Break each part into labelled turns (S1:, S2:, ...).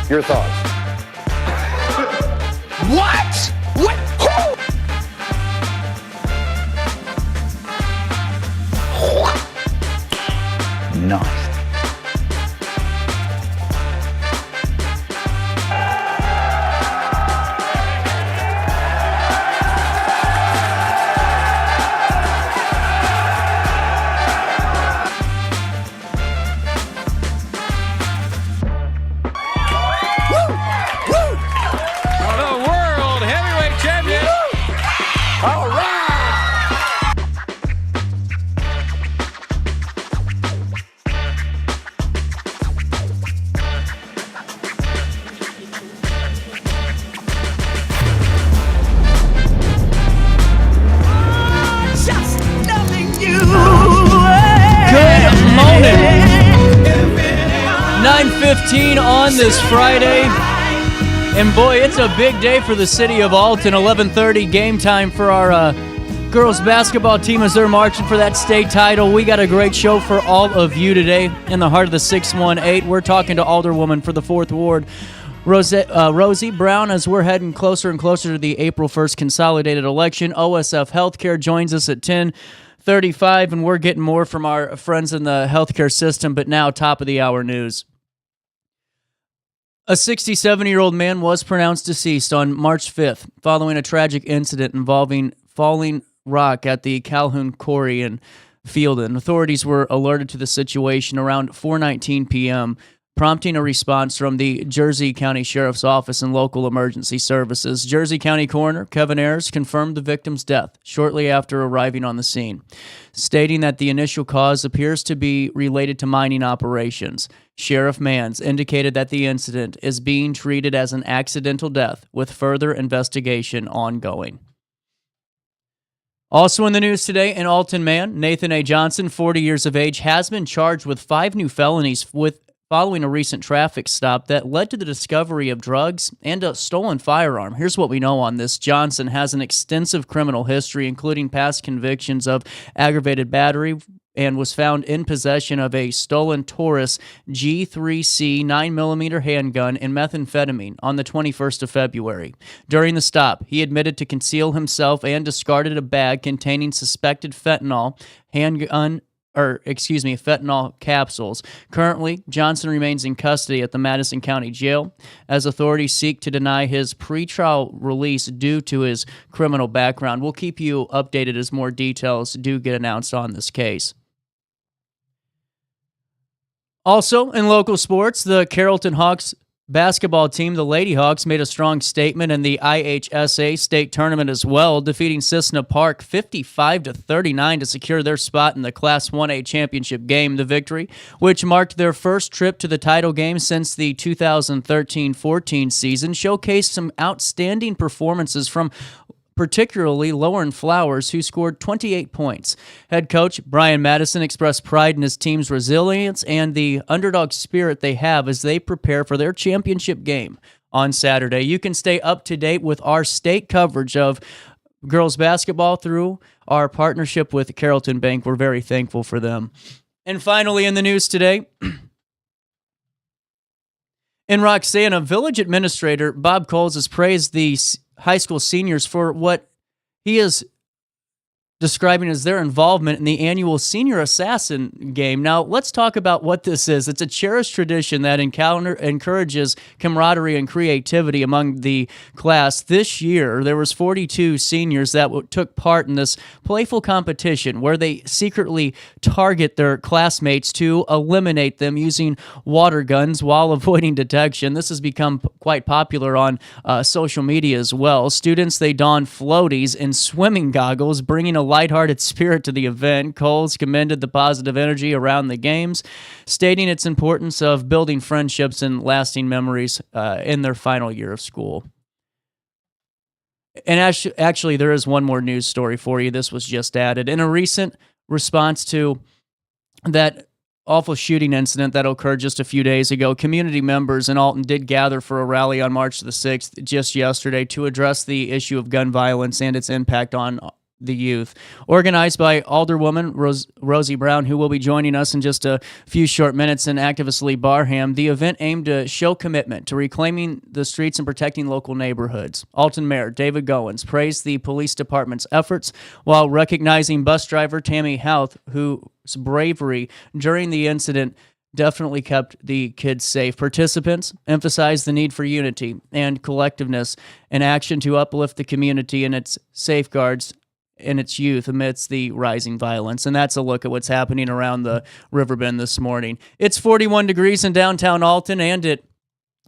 S1: Your thoughts?
S2: What? What? Who?
S1: Nice.
S3: Good morning. 9:15 on this Friday. And boy, it's a big day for the city of Alton. 11:30 game time for our girls basketball team as they're marching for that state title. We got a great show for all of you today. In the heart of the 618, we're talking to Alderwoman for the 4th Ward, Rosie Brown, as we're heading closer and closer to the April 1st consolidated election. OSF Healthcare joins us at 10:35, and we're getting more from our friends in the healthcare system, but now top of the hour news. A 67-year-old man was pronounced deceased on March 5th following a tragic incident involving falling rock at the Calhoun Quarry in Fielden. Authorities were alerted to the situation around 4:19 p.m., prompting a response from the Jersey County Sheriff's Office and local emergency services. Jersey County Coroner Kevin Ayers confirmed the victim's death shortly after arriving on the scene, stating that the initial cause appears to be related to mining operations. Sheriff Manns indicated that the incident is being treated as an accidental death, with further investigation ongoing. Also in the news today, an Alton man, Nathan A. Johnson, 40 years of age, has been charged with 5 new felonies following a recent traffic stop that led to the discovery of drugs and a stolen firearm. Here's what we know on this. Johnson has an extensive criminal history, including past convictions of aggravated battery, and was found in possession of a stolen Taurus G3C 9mm handgun and methamphetamine on the 21st of February. During the stop, he admitted to conceal himself and discarded a bag containing suspected fentanyl capsules. Currently, Johnson remains in custody at the Madison County Jail as authorities seek to deny his pretrial release due to his criminal background. We'll keep you updated as more details do get announced on this case. Also, in local sports, the Carrollton Hawks basketball team, the Lady Hawks, made a strong statement in the IHSA state tournament as well, defeating Cissna Park 55-39 to secure their spot in the Class 1A championship game. The victory, which marked their first trip to the title game since the 2013-14 season, showcased some outstanding performances from particularly Lauren Flowers, who scored 28 points. Head coach Brian Madison expressed pride in his team's resilience and the underdog spirit they have as they prepare for their championship game on Saturday. You can stay up to date with our state coverage of girls basketball through our partnership with Carrollton Bank. We're very thankful for them. And finally, in the news today, in Roxana, village administrator Bob Coles has praised the high school seniors for what he is describing as their involvement in the annual Senior Assassin game. Now, let's talk about what this is. It's a cherished tradition that encourages camaraderie and creativity among the class. This year, there was 42 seniors that took part in this playful competition where they secretly target their classmates to eliminate them using water guns while avoiding detection. This has become quite popular on social media as well. Students, they don floaties and swimming goggles, bringing a lighthearted spirit to the event. Coles commended the positive energy around the games, stating its importance of building friendships and lasting memories in their final year of school. And actually, there is one more news story for you. This was just added. In a recent response to that awful shooting incident that occurred just a few days ago, community members in Alton did gather for a rally on March the 6th, just yesterday, to address the issue of gun violence and its impact on the youth. Organized by Alderwoman Rosie Brown, who will be joining us in just a few short minutes, and activist Lee Barham, the event aimed to show commitment to reclaiming the streets and protecting local neighborhoods. Alton Mayor David Goins praised the police department's efforts while recognizing bus driver Tammy Houth, whose bravery during the incident definitely kept the kids safe. Participants emphasized the need for unity and collectiveness and action to uplift the community and its safeguards and its youth amidst the rising violence. And that's a look at what's happening around the Riverbend this morning. It's 41 degrees in downtown Alton, and it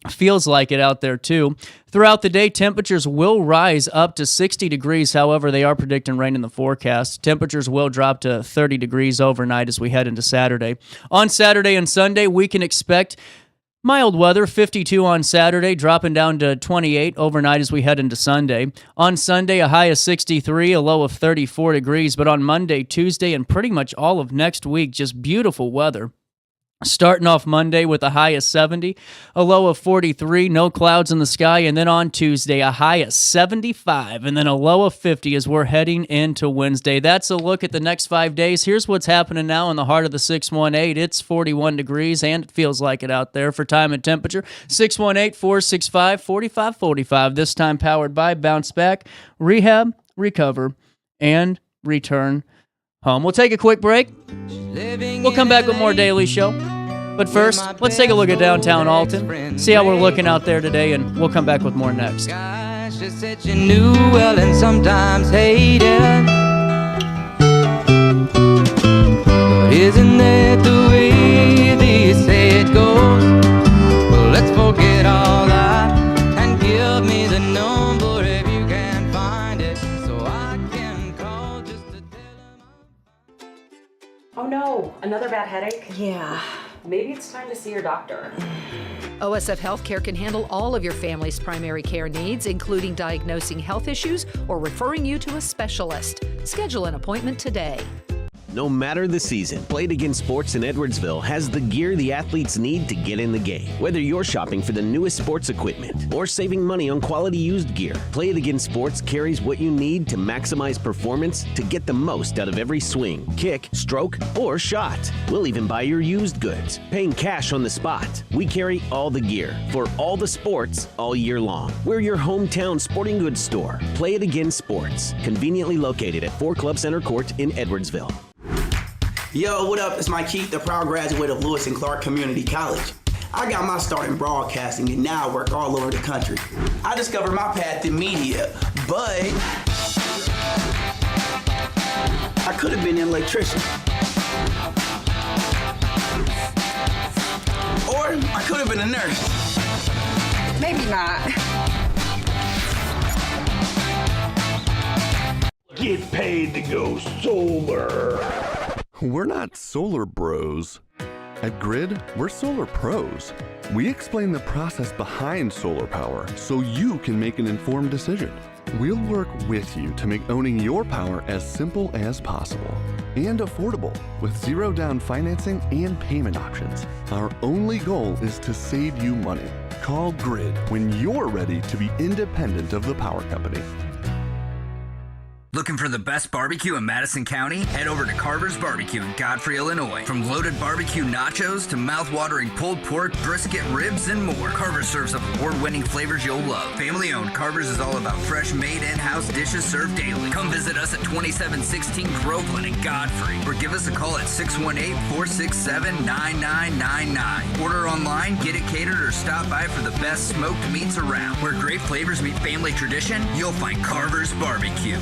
S3: feels like it out there too. Throughout the day, temperatures will rise up to 60 degrees. However, they are predicting rain in the forecast. Temperatures will drop to 30 degrees overnight as we head into Saturday. On Saturday and Sunday, we can expect mild weather, 52 on Saturday, dropping down to 28 overnight as we head into Sunday. On Sunday, a high of 63, a low of 34 degrees. But on Monday, Tuesday, and pretty much all of next week, just beautiful weather. Starting off Monday with a high of 70, a low of 43, no clouds in the sky, and then on Tuesday, a high of 75, and then a low of 50 as we're heading into Wednesday. That's a look at the next 5 days. Here's what's happening now in the heart of the 618. It's 41 degrees, and it feels like it out there for time and temperature. 618-465-4545, this time powered by Bounce Back, Rehab, Recover, and Return Home. We'll take a quick break. We'll come back with more Daily Show. But first, let's take a look at downtown Alton, see how we're looking out there today, and we'll come back with more next.
S1: Gosh, just said you knew well and sometimes hated. But isn't that the way they say it goes? Well, let's forget all that and give me the number if you can find it, so I can call just to tell them.
S4: Oh no, another bad headache?
S5: Yeah.
S4: Maybe it's time to see your doctor.
S5: OSF Healthcare can handle all of your family's primary care needs, including diagnosing health issues or referring you to a specialist. Schedule an appointment today.
S6: No matter the season, Play It Again Sports in Edwardsville has the gear the athletes need to get in the game. Whether you're shopping for the newest sports equipment or saving money on quality used gear, Play It Again Sports carries what you need to maximize performance to get the most out of every swing, kick, stroke, or shot. We'll even buy your used goods, paying cash on the spot. We carry all the gear for all the sports all year long. We're your hometown sporting goods store. Play It Again Sports, conveniently located at 4 Club Center Court in Edwardsville.
S7: Yo, what up? It's Mike Keith, the proud graduate of Lewis and Clark Community College. I got my start in broadcasting and now I work all over the country. I discovered my path in media, but I could have been an electrician. Or I could have been a nurse.
S4: Maybe not.
S2: Get paid to go solar.
S8: We're not solar bros. At Grid, we're solar pros. We explain the process behind solar power so you can make an informed decision. We'll work with you to make owning your power as simple as possible and affordable with zero down financing and payment options. Our only goal is to save you money. Call Grid when you're ready to be independent of the power company.
S9: Looking for the best barbecue in Madison County? Head over to Carver's Barbecue in Godfrey, Illinois. From loaded barbecue nachos to mouth-watering pulled pork, brisket, ribs, and more, Carver's serves up award-winning flavors you'll love. Family-owned, Carver's is all about fresh, made in-house dishes served daily. Come visit us at 2716 Groveland in Godfrey, or give us a call at 618-467-9999. Order online, get it catered, or stop by for the best smoked meats around. Where great flavors meet family tradition, you'll find Carver's Barbecue.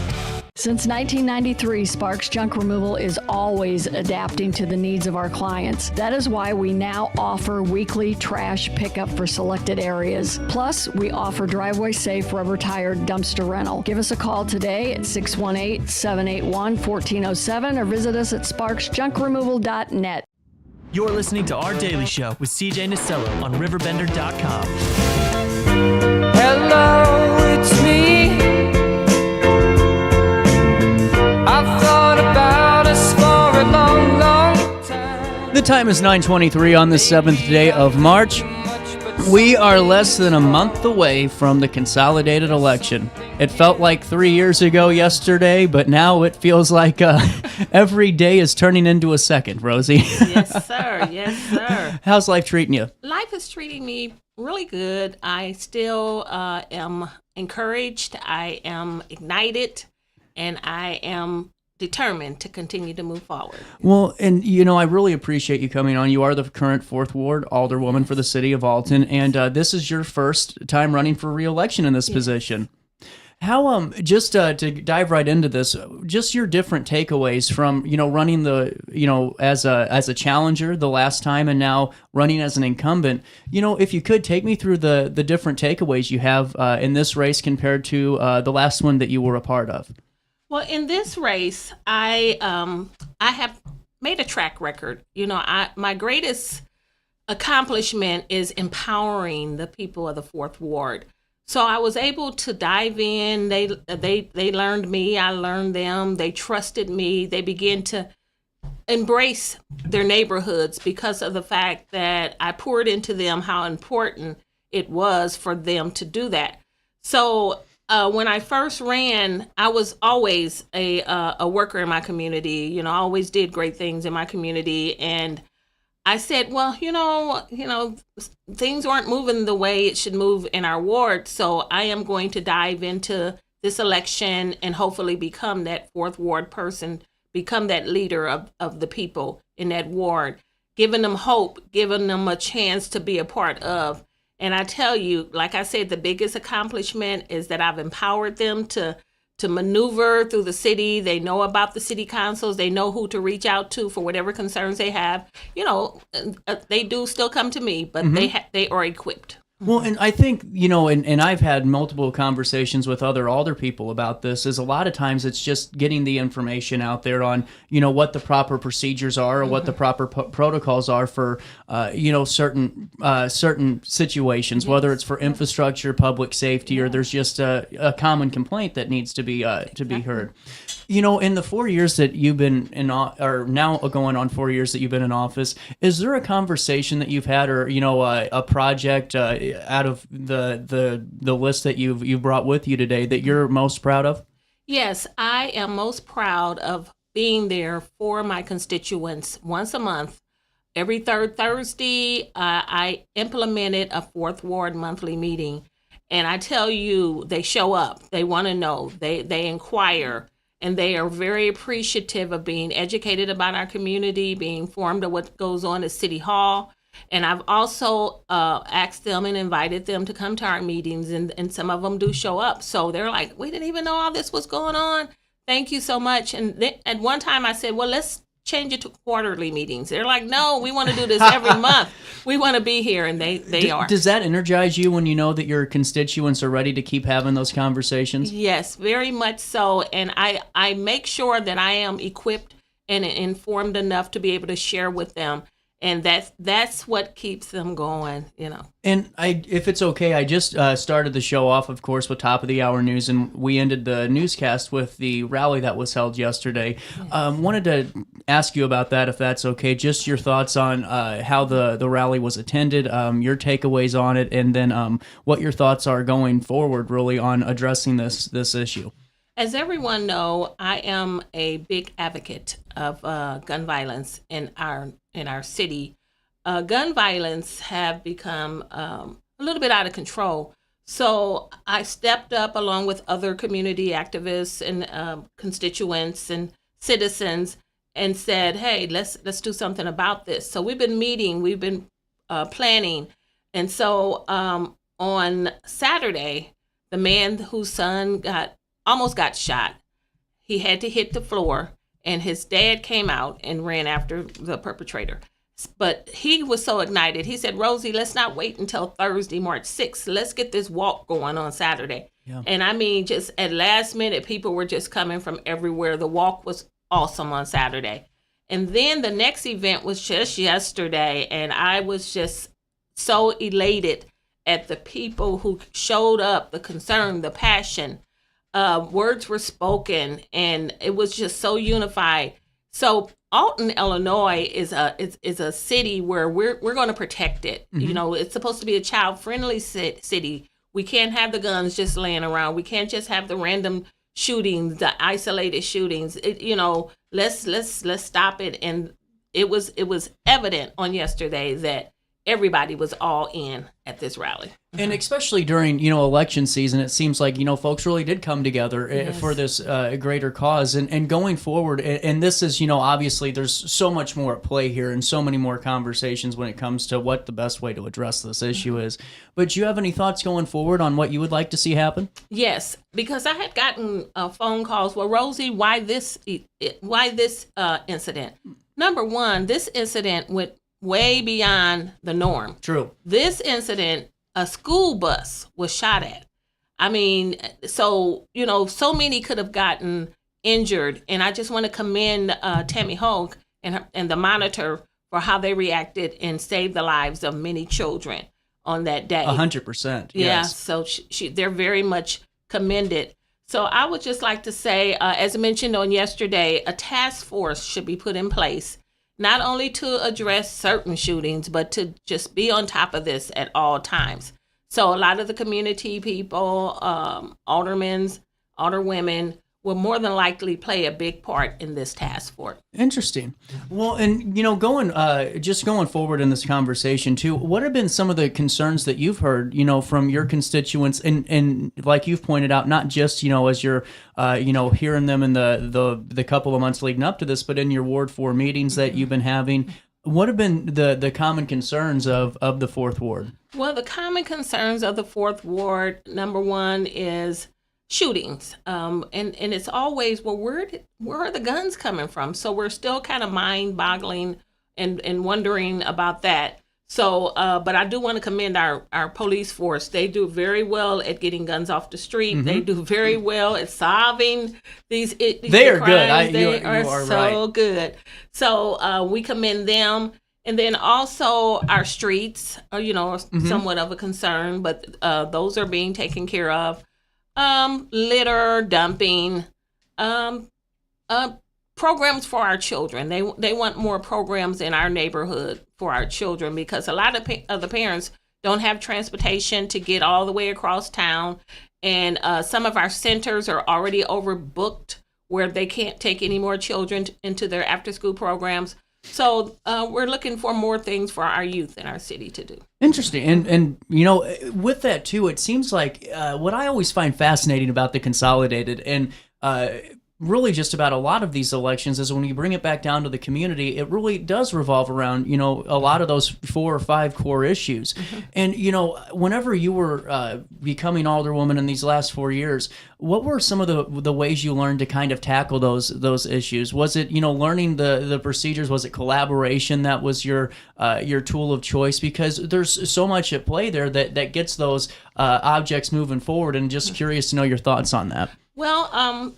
S10: Since 1993, Sparks Junk Removal is always adapting to the needs of our clients. That is why we now offer weekly trash pickup for selected areas. Plus, we offer driveway-safe rubber-tired dumpster rental. Give us a call today at 618-781-1407 or visit us at sparksjunkremoval.net.
S11: You're listening to Our Daily Show with CJ Nasello on RiverBender.com.
S1: Hello, it's me. I've thought about us for a long, long time.
S3: The time is 9:23 on the 7th day of March. We are less than a month away from the consolidated election. It felt like 3 years ago yesterday, but now it feels like every day is turning into a second, Rosie.
S12: Yes, sir. Yes, sir.
S3: How's life treating you?
S12: Life is treating me really good. I still am encouraged. I am ignited, and I am determined to continue to move forward.
S3: Well, and I really appreciate you coming on. You are the current 4th Ward Alderwoman for the city of Alton, and this is your first time running for re-election in this position. How just to dive right into this, just your different takeaways from running as a challenger the last time and now running as an incumbent. If you could take me through the different takeaways you have in this race compared to the last one that you were a part of.
S12: Well, in this race, I have made a track record. My greatest accomplishment is empowering the people of the 4th Ward. So I was able to dive in. They learned me. I learned them. They trusted me. They began to embrace their neighborhoods because of the fact that I poured into them how important it was for them to do that. So when I first ran, I was always a worker in my community. I always did great things in my community. And I said, well, things aren't moving the way it should move in our ward. So I am going to dive into this election and hopefully become that 4th Ward person, become that leader of the people in that ward, giving them hope, giving them a chance to be a part of. And I tell you, like I said, the biggest accomplishment is that I've empowered them to maneuver through the city. They know about the city councils. They know who to reach out to for whatever concerns they have. They do still come to me, but they are equipped.
S3: Well, and I think, and I've had multiple conversations with other alder people about this, is a lot of times it's just getting the information out there on, what the proper procedures are or what the proper protocols are for, certain situations, whether it's for infrastructure, public safety, or there's just a common complaint that needs to be heard. In the 4 years that you've been or now going on 4 years that you've been in office, is there a conversation that you've had or, a project out of the list that you've brought with you today that you're most proud of? Yes,
S12: I am most proud of being there for my constituents once a month. Every third Thursday, I implemented a 4th Ward monthly meeting. And I tell you, they show up. They want to know. They inquire. And they are very appreciative of being educated about our community, being informed of what goes on at City Hall. And I've also asked them and invited them to come to our meetings, and some of them do show up. So they're like, we didn't even know all this was going on. Thank you so much. And at one time I said, well, let's change it to quarterly meetings. They're like, no, we want to do this every month. We want to be here, and they are. Does that energize you when you know that your constituents are ready to keep having those conversations? Yes, very much so. And I make sure that I am equipped and informed enough to be able to share with them. And that's what keeps them going, And if it's okay, I just started the show off, of course, with top of the hour news, and we ended the newscast with the rally that was held yesterday. Yes. Wanted to ask you about that, if that's okay. Just your thoughts on how the rally was attended, your takeaways on it, and then what your thoughts are going forward, really, on addressing this issue. As everyone know, I am a big advocate of gun violence in our city. Gun violence have become a little bit out of control. So I stepped up along with other community activists and constituents and citizens and said, hey, let's do something about this. So we've been meeting, we've been planning. And so on Saturday, the man whose son almost got shot, he had to hit the floor, and his dad came out and ran after the perpetrator. But he was so ignited. He said, Rosie, let's not wait until Thursday, March 6th. Let's get this walk going on Saturday. Yeah. And I mean, just at last minute, people were just coming from everywhere. The walk was awesome on Saturday. And then the next event was just yesterday, and I was just so elated at the people who showed up, the concern, the passion. Words were spoken, and it was just so unified. So Alton, Illinois is a city where we're going to protect it.
S3: Mm-hmm.
S12: You know, it's supposed to be a child-friendly city. We can't have the guns just laying around. We can't just have the random shootings, the isolated shootings. Let's stop it. And it was evident on yesterday that everybody was all in at this rally.
S3: And especially during, election season, it seems like, folks really did come together for this greater cause. And going forward, and this is, obviously there's so much more at play here and so many more conversations when it comes to what the best way to address this issue is. But do you have any thoughts going forward on what you would like to see happen?
S12: Yes, because I had gotten phone calls. Well, Rosie, why this incident? Number one, this incident went way beyond the norm.
S3: True.
S12: This incident, a school bus was shot at. I mean, so many could have gotten injured. And I just want to commend Tammy Hogue and the Monitor for how they reacted and saved the lives of many children on that day.
S3: 100%.
S12: Yeah,
S3: yes.
S12: so they're very much commended. So I would just like to say, as I mentioned on yesterday, a task force should be put in place, not only to address certain shootings, but to just be on top of this at all times. So a lot of the community people, alderwomen, will more than likely play a big part in this task force.
S3: Interesting. Well, and going forward in this conversation too, what have been some of the concerns that you've heard, from your constituents, and like you've pointed out, not just as you're hearing them in the couple of months leading up to this, but in your Ward 4 meetings that you've been having. What have been the common concerns of the Fourth Ward?
S12: Well, the common concerns of the Fourth Ward, number one, is shootings. And it's always, well, where are the guns coming from? So we're still kind of mind-boggling and wondering about that. So, but I do want to commend our police force. They do very well at getting guns off the street. Mm-hmm. They do very well at solving these
S3: they are
S12: crimes.
S3: good.
S12: They
S3: are
S12: so
S3: right.
S12: good. So we commend them. And then also our streets are, somewhat of a concern, but those are being taken care of. Litter, dumping, programs for our children. They want more programs in our neighborhood for our children, because a lot of the parents don't have transportation to get all the way across town. And some of our centers are already overbooked where they can't take any more children into their after-school programs. So we're looking for more things for our youth in our city to do.
S3: Interesting. And with that too, it seems like what I always find fascinating about the Consolidated and really just about a lot of these elections is when you bring it back down to the community, it really does revolve around, a lot of those 4 or 5 core issues. Mm-hmm. And, whenever you were becoming Alderwoman in these last 4 years, what were some of the ways you learned to kind of tackle those issues? Was it, learning the procedures? Was it collaboration that was your tool of choice? Because there's so much at play there that gets those objects moving forward, and just curious to know your thoughts on that.
S12: Well,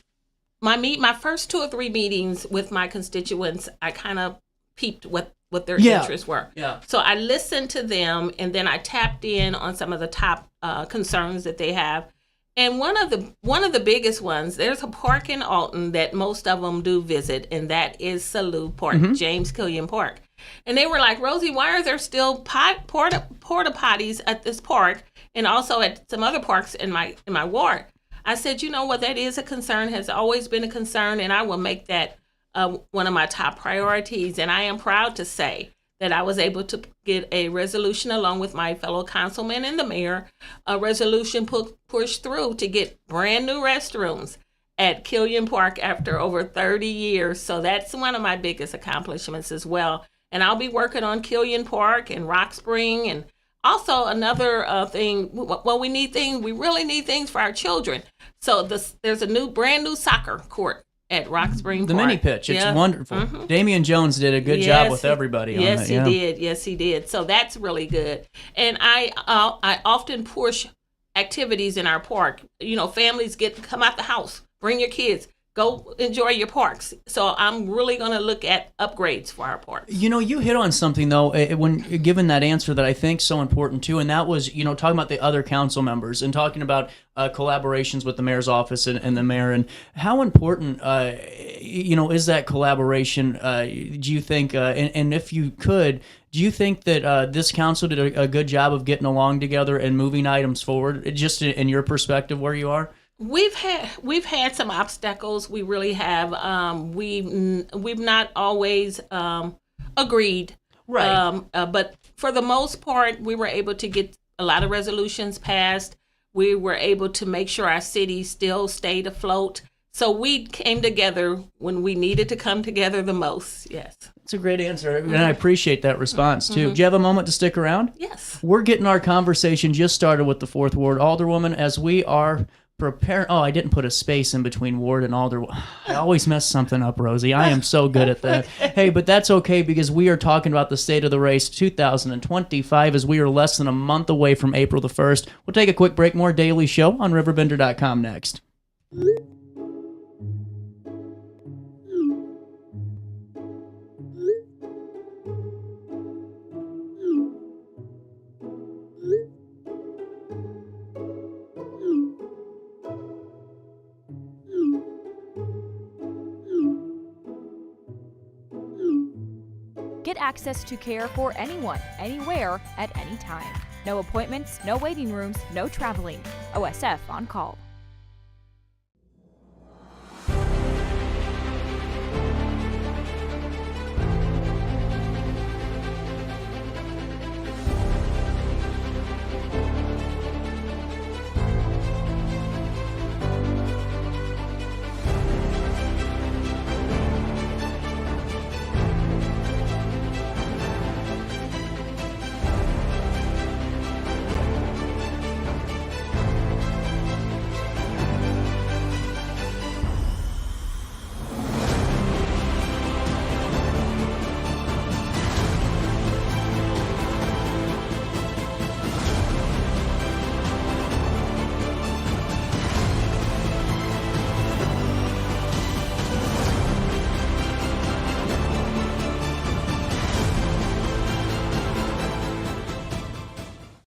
S12: my first 2 or 3 meetings with my constituents, I kind of peeped what their interests were.
S3: Yeah.
S12: So I listened to them, and then I tapped in on some of the top concerns that they have. And one of the biggest ones, there's a park in Alton that most of them do visit, and that is Salou Park, mm-hmm. James Killian Park. And they were like, Rosie, why are there still porta potties at this park and also at some other parks in my ward? I said, you know what, that is a concern, has always been a concern, and I will make that one of my top priorities. And I am proud to say that I was able to get a resolution along with my fellow councilman and the mayor, a resolution pushed through to get brand new restrooms at Killian Park after over 30 years. So that's one of my biggest accomplishments as well. And I'll be working on Killian Park and Rock Spring, and also another thing, well, we really need things for our children. So there's a brand new soccer court at Rock Spring Park.
S3: The mini pitch, it's wonderful. Mm-hmm. Damian Jones did a good job with everybody on that.
S12: Yes, he did. Yes, he did. So that's really good. And I often push activities in our park. Families come out the house, bring your kids, go enjoy your parks. So I'm really going to look at upgrades for our parks.
S3: You know, you hit on something, though, when given that answer that I think is so important, too, and that was, you know, talking about the other council members and talking about collaborations with the mayor's office and the mayor, and how important, you know, is that collaboration, do you think, and if you could, do you think that this council did a good job of getting along together and moving items forward, just in your perspective where you are?
S12: We've had some obstacles. We really have. We've not always agreed.
S3: Right.
S12: But for the most part, we were able to get a lot of resolutions passed. We were able to make sure our city still stayed afloat. So we came together when we needed to come together the most. Yes.
S3: That's a great answer, and I appreciate that response, too. Do you have a moment to stick around?
S12: Yes.
S3: We're getting our conversation just started with the 4th Ward Alderwoman as we are preparing. Oh, I didn't put a space in between Ward and Alder. I always mess something up, Rosie. I am so good at that. Hey, but that's okay because we are talking about the state of the race 2025 as we are less than a month away from April the 1st. We'll take a quick break. More Daily Show on RiverBender.com next.
S13: Get access to care for anyone, anywhere, at any time. No appointments, no waiting rooms, no traveling. OSF on call.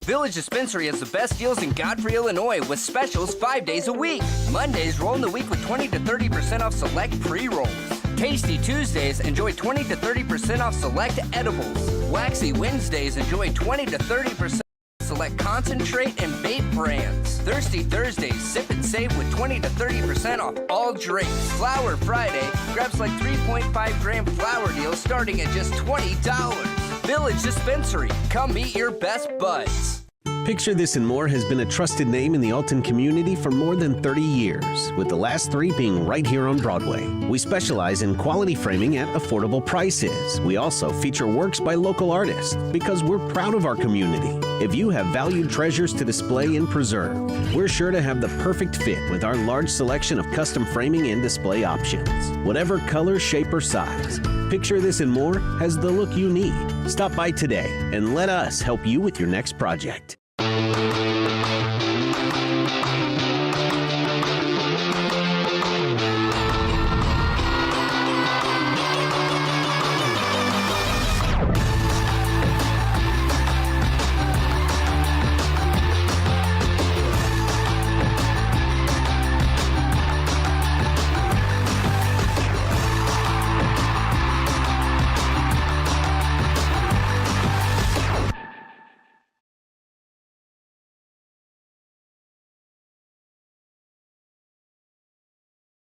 S9: Village Dispensary has the best deals in Godfrey, Illinois with specials 5 days a week. Mondays roll in the week with 20 to 30% off select pre-rolls. Tasty Tuesdays enjoy 20 to 30% off select edibles. Waxy Wednesdays enjoy 20 to 30% select concentrate and vape brands. Thirsty Thursdays sip and save with 20 to 30% off all drinks. Flower Friday grabs like 3.5 gram flower deals starting at just $20. Village Dispensary, come meet your best buds.
S6: Picture This and More has been a trusted name in the Alton community for more than 30 years, with the last 3 being right here on Broadway. We specialize in quality framing at affordable prices. We also feature works by local artists because we're proud of our community. If you have valued treasures to display and preserve, we're sure to have the perfect fit with our large selection of custom framing and display options. Whatever color, shape, or size, Picture This and More has the look you need. Stop by today and let us help you with your next project.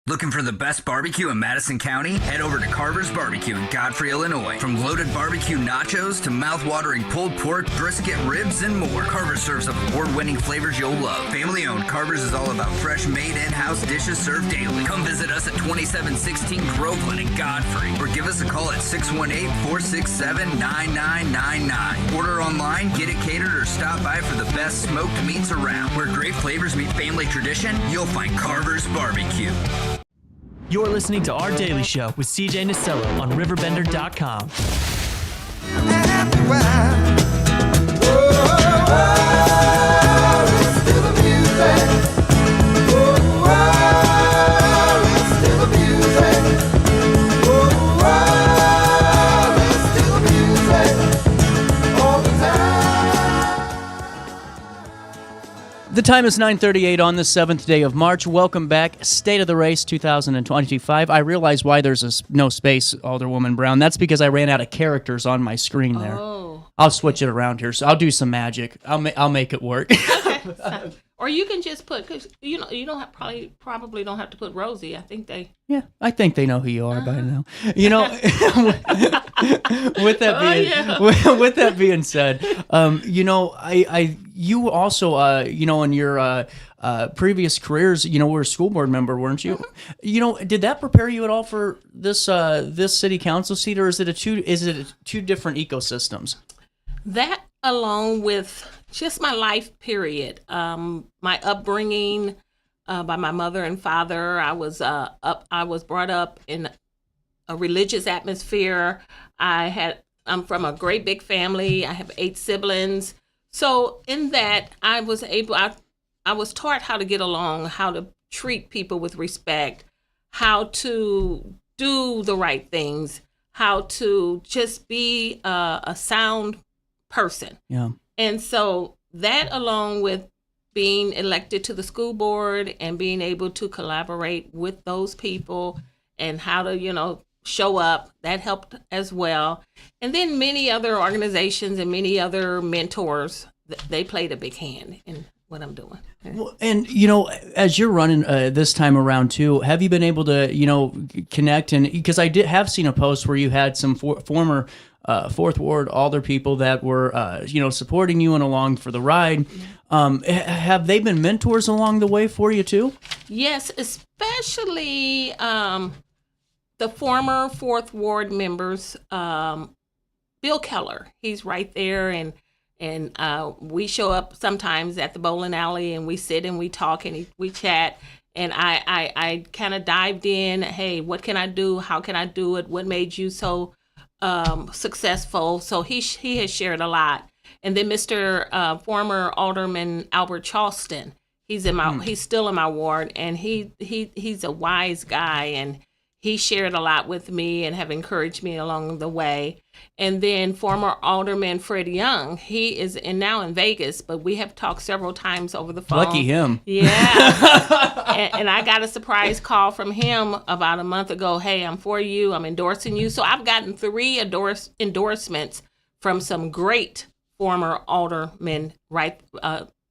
S9: Looking for the best barbecue in Madison County? Head over to Carver's Barbecue in Godfrey, Illinois. From loaded barbecue nachos to mouth-watering pulled pork, brisket, ribs, and more, Carver's serves up award-winning flavors you'll love. Family-owned, Carver's is all about fresh, made in-house dishes served daily. Come visit us at 2716 Groveland in Godfrey, or give us a call at 618-467-9999. Order online, get it catered, or stop by for the best smoked meats around. Where great flavors meet family tradition, you'll find Carver's Barbecue.
S11: You're listening to Our Daily Show with CJ Nasello on RiverBender.com.
S3: The time is 9:38 on the 7th day of March. Welcome back. State of the Race 2025. I realize why there's no space, Alderwoman Brown. That's because I ran out of characters on my screen there.
S12: Oh.
S3: I'll switch it around here. So I'll do some magic. I'll make it work.
S12: Okay. Or you can just put, because you don't have, probably don't have to put Rosie. I think they.
S3: Yeah, I think they know who you are by now. You know, with that being said, you know, you also, you know, in your previous careers, you know, were a school board member, weren't you? Mm-hmm. You know, did that prepare you at all for this city council seat, or is it two different ecosystems?
S12: That, along with just my life period, my upbringing by my mother and father. I was brought up in a religious atmosphere. I'm from a great big family. I have 8 siblings. So in that, I was taught how to get along, how to treat people with respect, how to do the right things, how to just be a sound person.
S3: Yeah.
S12: And so that, along with being elected to the school board and being able to collaborate with those people and how to, you know, show up, that helped as well. And then many other organizations and many other mentors, they played a big hand in what I'm doing.
S3: Well, and, you know, as you're running this time around too, have you been able to, you know, connect? And because I have seen a post where you had some former Fourth Ward Alder people that were, you know, supporting you and along for the ride. Have they been mentors along the way for you too?
S12: Yes, especially the former Fourth Ward members. Bill Keller, he's right there, and we show up sometimes at the bowling alley, and we sit and we talk and we chat. And I kind of dived in. Hey, what can I do? How can I do it? What made you so successful? So he has shared a lot. And then Mr. Former Alderman Albert Charleston, he's still in my ward, and he's a wise guy, and he shared a lot with me and have encouraged me along the way. And then former Alderman Fred Young, he is now in Vegas, but we have talked several times over the phone.
S3: Lucky him.
S12: Yeah. and I got a surprise call from him about a month ago. Hey, I'm for you. I'm endorsing you. So I've gotten 3 endorsements from some great former aldermen right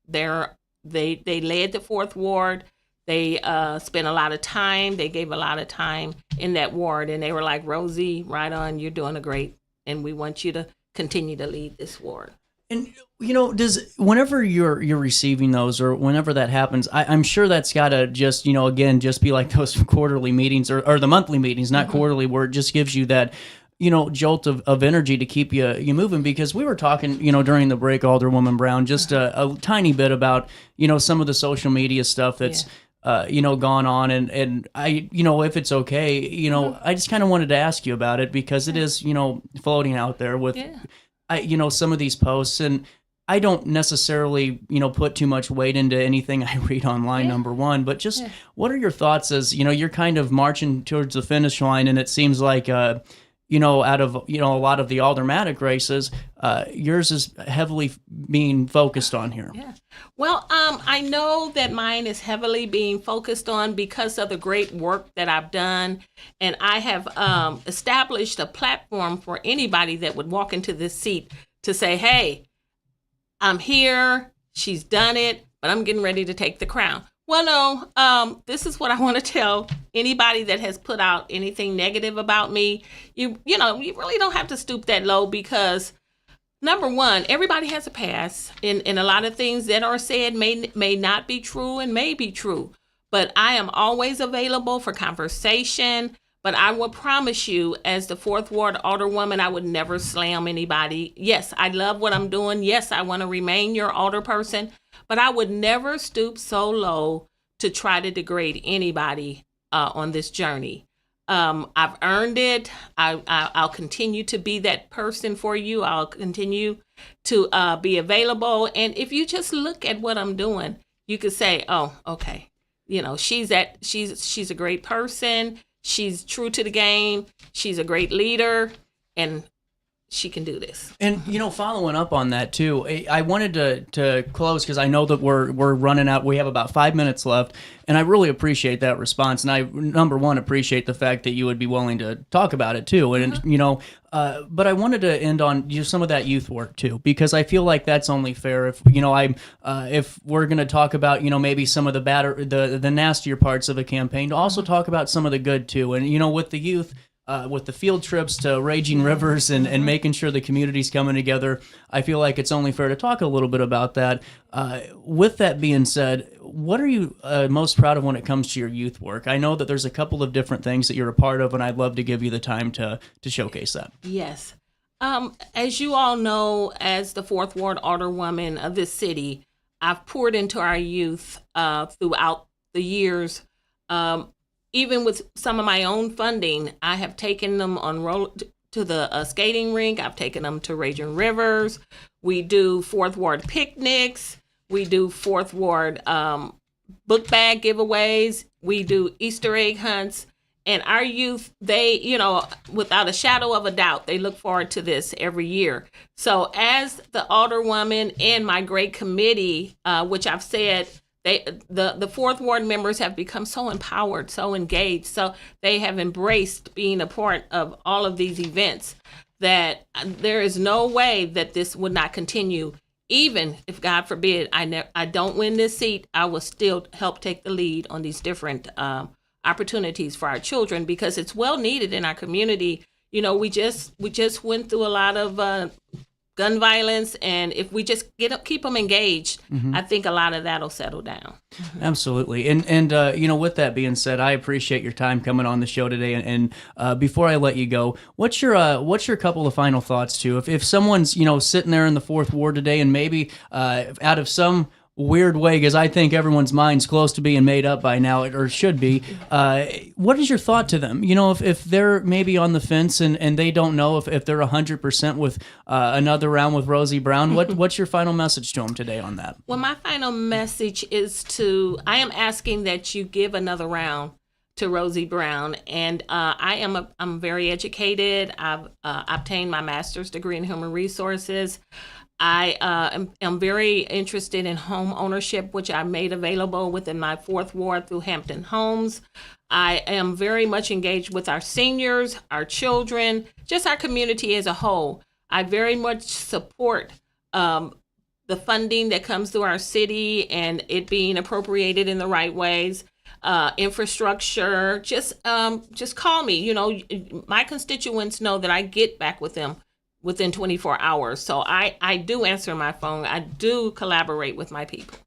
S12: there. They led the Fourth Ward. They spent a lot of time. They gave a lot of time in that ward, and they were like, Rosie, right on, you're doing a great, and we want you to continue to lead this ward.
S3: And, you know, whenever you're receiving those, or whenever that happens, I'm sure that's got to just, you know, again, just be like those quarterly meetings or the monthly meetings, not quarterly, where it just gives you that, you know, jolt of energy to keep you moving. Because we were talking, you know, during the break, Alderwoman Brown, just a tiny bit about, you know, some of the social media stuff that's, you know, gone on. And I, you know, if it's okay, you know, I just kind of wanted to ask you about it, because it is, you know, floating out there with, you know, some of these posts. And I don't necessarily, you know, put too much weight into anything I read online, number one, but just what are your thoughts as, you know, you're kind of marching towards the finish line, and it seems like, you know, out of, you know, a lot of the aldermanic races, yours is heavily being focused on here.
S12: Yeah. Well, I know that mine is heavily being focused on because of the great work that I've done. And I have established a platform for anybody that would walk into this seat to say, hey, I'm here, she's done it, but I'm getting ready to take the crown. Well, no, this is what I want to tell anybody that has put out anything negative about me. You really don't have to stoop that low, because number one, everybody has a past, and a lot of things that are said may not be true and may be true. But I am always available for conversation. But I will promise you, as the Fourth Ward Alderwoman, I would never slam anybody. Yes, I love what I'm doing. Yes, I want to remain your alderperson. But I would never stoop so low to try to degrade anybody on this journey. I've earned it. I'll continue to be that person for you. I'll continue to be available. And if you just look at what I'm doing, you could say, oh, okay. You know, she's a great person. She's true to the game. She's a great leader. And she can do this.
S3: And, following up on that, too, I wanted to close because I know that we're running out. We have about 5 minutes left, and I really appreciate that response. And I, number one, appreciate the fact that you would be willing to talk about it, too. And, but I wanted to end on some of that youth work, too, because I feel like that's only fair if, if we're going to talk about, maybe some of the nastier parts of a campaign, to also talk about some of the good, too. And, with the youth, with the field trips to Raging Rivers and making sure the community's coming together, I feel like it's only fair to talk a little bit about that. With that being said, what are you most proud of when it comes to your youth work? I know that there's a couple of different things that you're a part of, and I'd love to give you the time to showcase that.
S12: Yes. As you all know, as the 4th Ward Alderwoman of this city, I've poured into our youth throughout the years. Even with some of my own funding, I have taken them to the skating rink. I've taken them to Raging Rivers. We do 4th Ward picnics. We do 4th Ward book bag giveaways. We do Easter egg hunts. And our youth, they, without a shadow of a doubt, they look forward to this every year. So as the Alderwoman and my great committee, which I've said, the 4th Ward members have become so empowered, so engaged, so they have embraced being a part of all of these events that there is no way that this would not continue. Even if, God forbid, I don't win this seat, I will still help take the lead on these different opportunities for our children, because it's well needed in our community. We just went through a lot of gun violence, and if we just keep them engaged, I think a lot of that'll settle down.
S3: Absolutely. And with that being said, I appreciate your time coming on the show today. And before I let you go, what's your couple of final thoughts too? If someone's, sitting there in the 4th Ward today and maybe out of some weird way, because I think everyone's mind's close to being made up by now, or should be, what is your thought to them? If they're maybe on the fence and they don't know if they're 100% with another round with Rosie Brown, what's your final message to them today on that?
S12: Well, my final message is I am asking that you give another round to Rosie Brown. And I'm very educated. I've obtained my master's degree in human resources. I am very interested in home ownership, which I made available within my 4th Ward through Hampton Homes. I am very much engaged with our seniors, our children, just our community as a whole. I very much support the funding that comes through our city and it being appropriated in the right ways. Infrastructure, just call me. My constituents know that I get back with them within 24 hours. So I do answer my phone. I do collaborate with my people.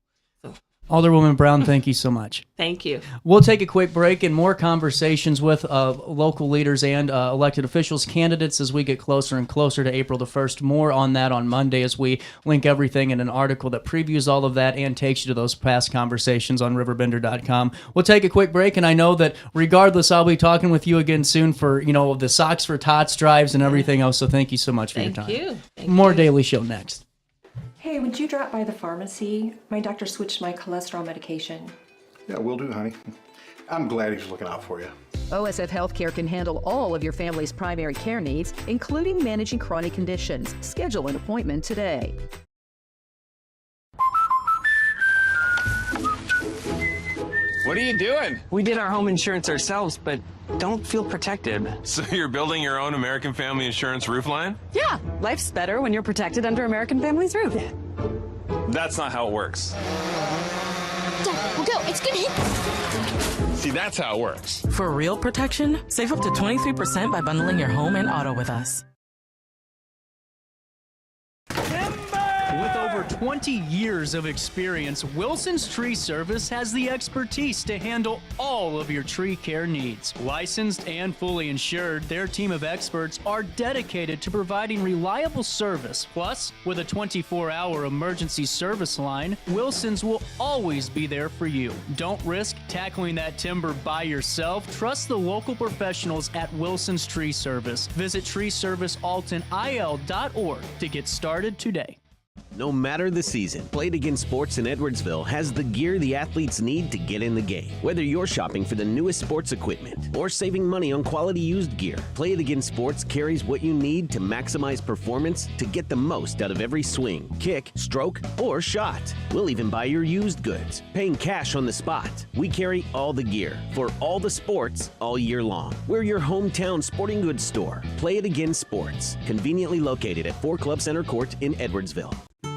S12: So.
S3: Alderwoman Brown, thank you so much.
S12: Thank you.
S3: We'll take a quick break and more conversations with local leaders and elected officials, candidates as we get closer and closer to April the 1st. More on that on Monday as we link everything in an article that previews all of that and takes you to those past conversations on RiverBender.com. We'll take a quick break, and I know that regardless, I'll be talking with you again soon for, the Socks for Tots drives and everything else. So thank you so much for your time.
S12: Thank you.
S3: More Daily Show next.
S4: Hey, would you drop by the pharmacy? My doctor switched my cholesterol medication.
S2: Yeah, will do, honey. I'm glad he's looking out for you.
S5: OSF Healthcare can handle all of your family's primary care needs, including managing chronic conditions. Schedule an appointment today.
S14: What are you doing?
S15: We did our home insurance ourselves, but don't feel protected.
S14: So you're building your own American Family Insurance roof line?
S15: Yeah, life's better when you're protected under American Family's roof.
S14: That's not how it works.
S16: Dad, we'll go. It's gonna hit.
S14: See, that's how it works.
S17: For real protection, save up to 23% by bundling your home and auto with us.
S3: With over 20 years of experience, Wilson's Tree Service has the expertise to handle all of your tree care needs. Licensed and fully insured, their team of experts are dedicated to providing reliable service. Plus, with a 24-hour emergency service line, Wilson's will always be there for you. Don't risk tackling that timber by yourself. Trust the local professionals at Wilson's Tree Service. Visit treeservicealtonil.org to get started today.
S6: No matter the season, Play It Again Sports in Edwardsville has the gear the athletes need to get in the game. Whether you're shopping for the newest sports equipment or saving money on quality used gear, Play It Again Sports carries what you need to maximize performance to get the most out of every swing, kick, stroke, or shot. We'll even buy your used goods, paying cash on the spot. We carry all the gear for all the sports all year long. We're your hometown sporting goods store. Play It Again Sports, conveniently located at 4 Club Center Court in Edwardsville.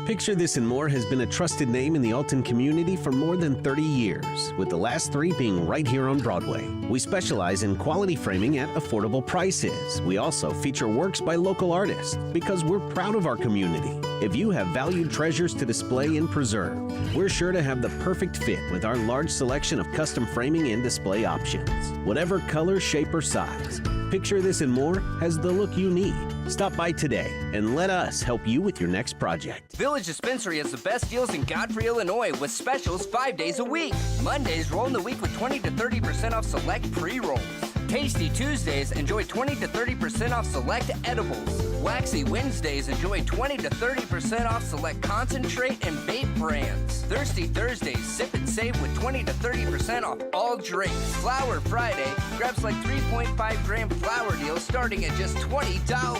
S6: Picture This and More has been a trusted name in the Alton community for more than 30 years, with the last 3 being right here on Broadway. We specialize in quality framing at affordable prices. We also feature works by local artists because we're proud of our community. If you have valued treasures to display and preserve, we're sure to have the perfect fit with our large selection of custom framing and display options. Whatever color, shape, or size, Picture This and More has the look you need. Stop by today and let us help you with your next project.
S18: Village Dispensary has the best deals in Godfrey, Illinois with specials 5 days a week. Mondays, roll in the week with 20 to 30% off select pre-rolls. Tasty Tuesdays, enjoy 20 to 30% off select edibles. Waxy Wednesdays, enjoy 20 to 30% off select concentrate and vape brands. Thirsty Thursdays, sip and save with 20 to 30% off all drinks. Flower Friday, grab like 3.5 gram flower deals starting at just $20.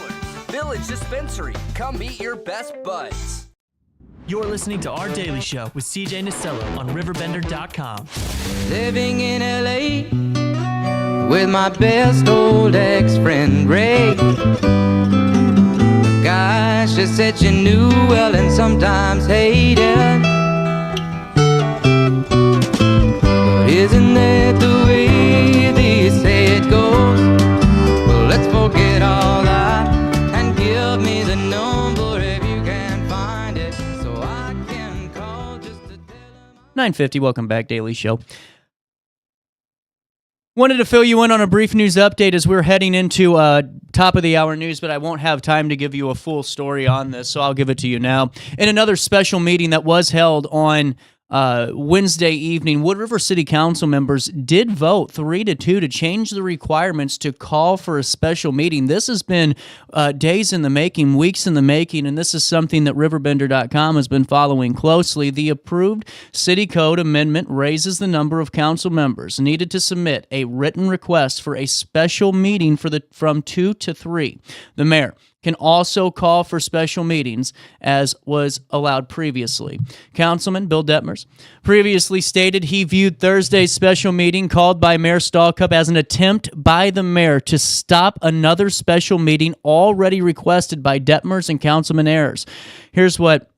S18: Village Dispensary, come meet your best buds.
S11: You're listening to Our Daily Show with CJ Nasello on RiverBender.com.
S1: Living in LA with my best old ex-friend Ray. Gosh, she said she knew well and sometimes hated. But isn't that the way they say it goes? Well, let's forget all that and give me the number if you can find it, so I can call just to tell them.
S3: 9:50, welcome back, Daily Show. Wanted to fill you in on a brief news update as we're heading into top of the hour news, but I won't have time to give you a full story on this, so I'll give it to you now. In another special meeting that was held on Wednesday evening, Wood River City Council members did vote 3-2 to change the requirements to call for a special meeting. This has been days in the making, weeks in the making, and this is something that RiverBender.com has been following closely. The approved city code amendment raises the number of council members needed to submit a written request for a special meeting from 2 to 3. The mayor can also call for special meetings, as was allowed previously. Councilman Bill Detmers previously stated he viewed Thursday's special meeting called by Mayor Stallcup as an attempt by the mayor to stop another special meeting already requested by Detmers and Councilman Ayers. Here's what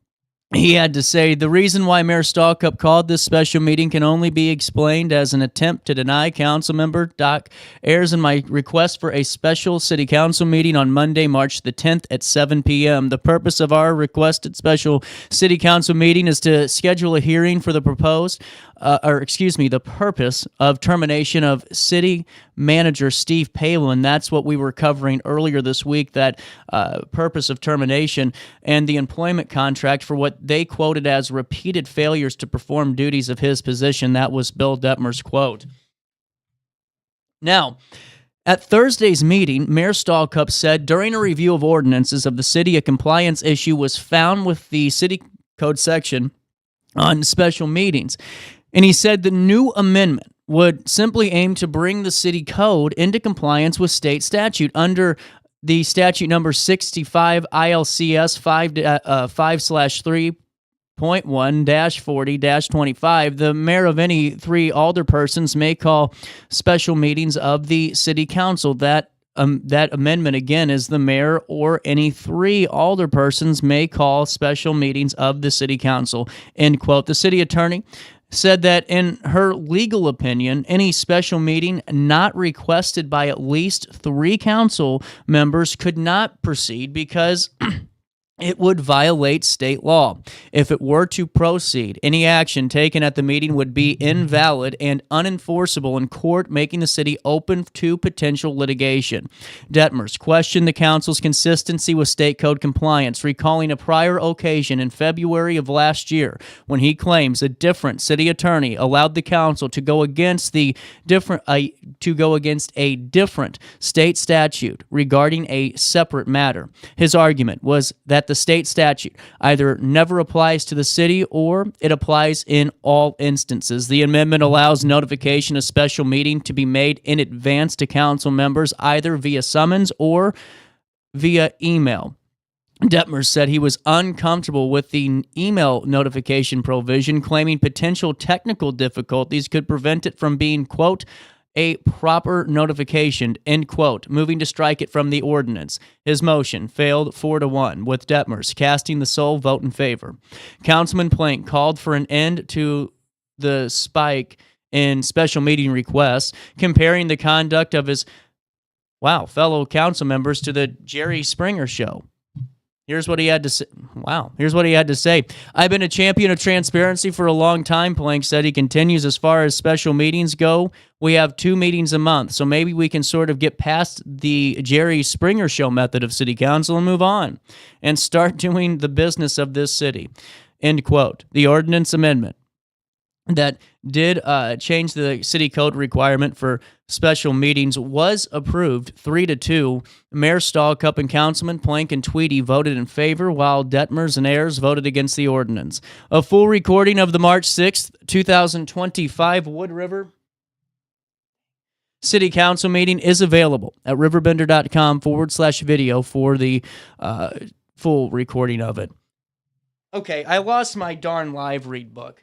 S3: he had to say. The reason why Mayor Stallcup called this special meeting can only be explained as an attempt to deny Councilmember Doc Ayers and my request for a special city council meeting on Monday, March the 10th at 7 p.m. The purpose of our requested special city council meeting is to schedule a hearing for the the purpose of termination of city manager Steve Palin. That's what we were covering earlier this week, that purpose of termination and the employment contract for what they quoted as repeated failures to perform duties of his position. That was Bill Detmer's quote. Now, at Thursday's meeting, Mayor Stallcup said during a review of ordinances of the city, a compliance issue was found with the city code section on special meetings. And he said the new amendment would simply aim to bring the city code into compliance with state statute. Under the statute number 65 ILCS 5/3.1-40-25, the mayor of any 3 alderpersons may call special meetings of the city council. That amendment, again, is the mayor or any 3 alderpersons may call special meetings of the city council, end quote. The city attorney said that in her legal opinion, any special meeting not requested by at least 3 council members could not proceed because it would violate state law. If it were to proceed, any action taken at the meeting would be invalid and unenforceable in court, making the city open to potential litigation. Detmers questioned the council's consistency with state code compliance, recalling a prior occasion in February of last year when he claims a different city attorney allowed the council to go against a different state statute regarding a separate matter. His argument was that the state statute either never applies to the city or it applies in all instances. The amendment allows notification of special meeting to be made in advance to council members either via summons or via email. Detmers said he was uncomfortable with the email notification provision, claiming potential technical difficulties could prevent it from being, quote, a proper notification, end quote, moving to strike it from the ordinance. His motion failed 4-1, with Detmers casting the sole vote in favor. Councilman Plank called for an end to the spike in special meeting requests, comparing the conduct of his, fellow council members to the Jerry Springer show. Here's what he had to say. Here's what he had to say. I've been a champion of transparency for a long time, Plank said. He continues, as far as special meetings go, we have 2 meetings a month, so maybe we can sort of get past the Jerry Springer show method of city council and move on and start doing the business of this city, end quote. The ordinance amendment that did change the city code requirement for special meetings was approved 3-2. Mayor Stahlcup and Councilman Plank and Tweedy voted in favor, while Detmers and Ayers voted against the ordinance. A full recording of the March 6th, 2025 Wood River City Council meeting is available at RiverBender.com/video for the full recording of it. Okay, I lost my darn live read book.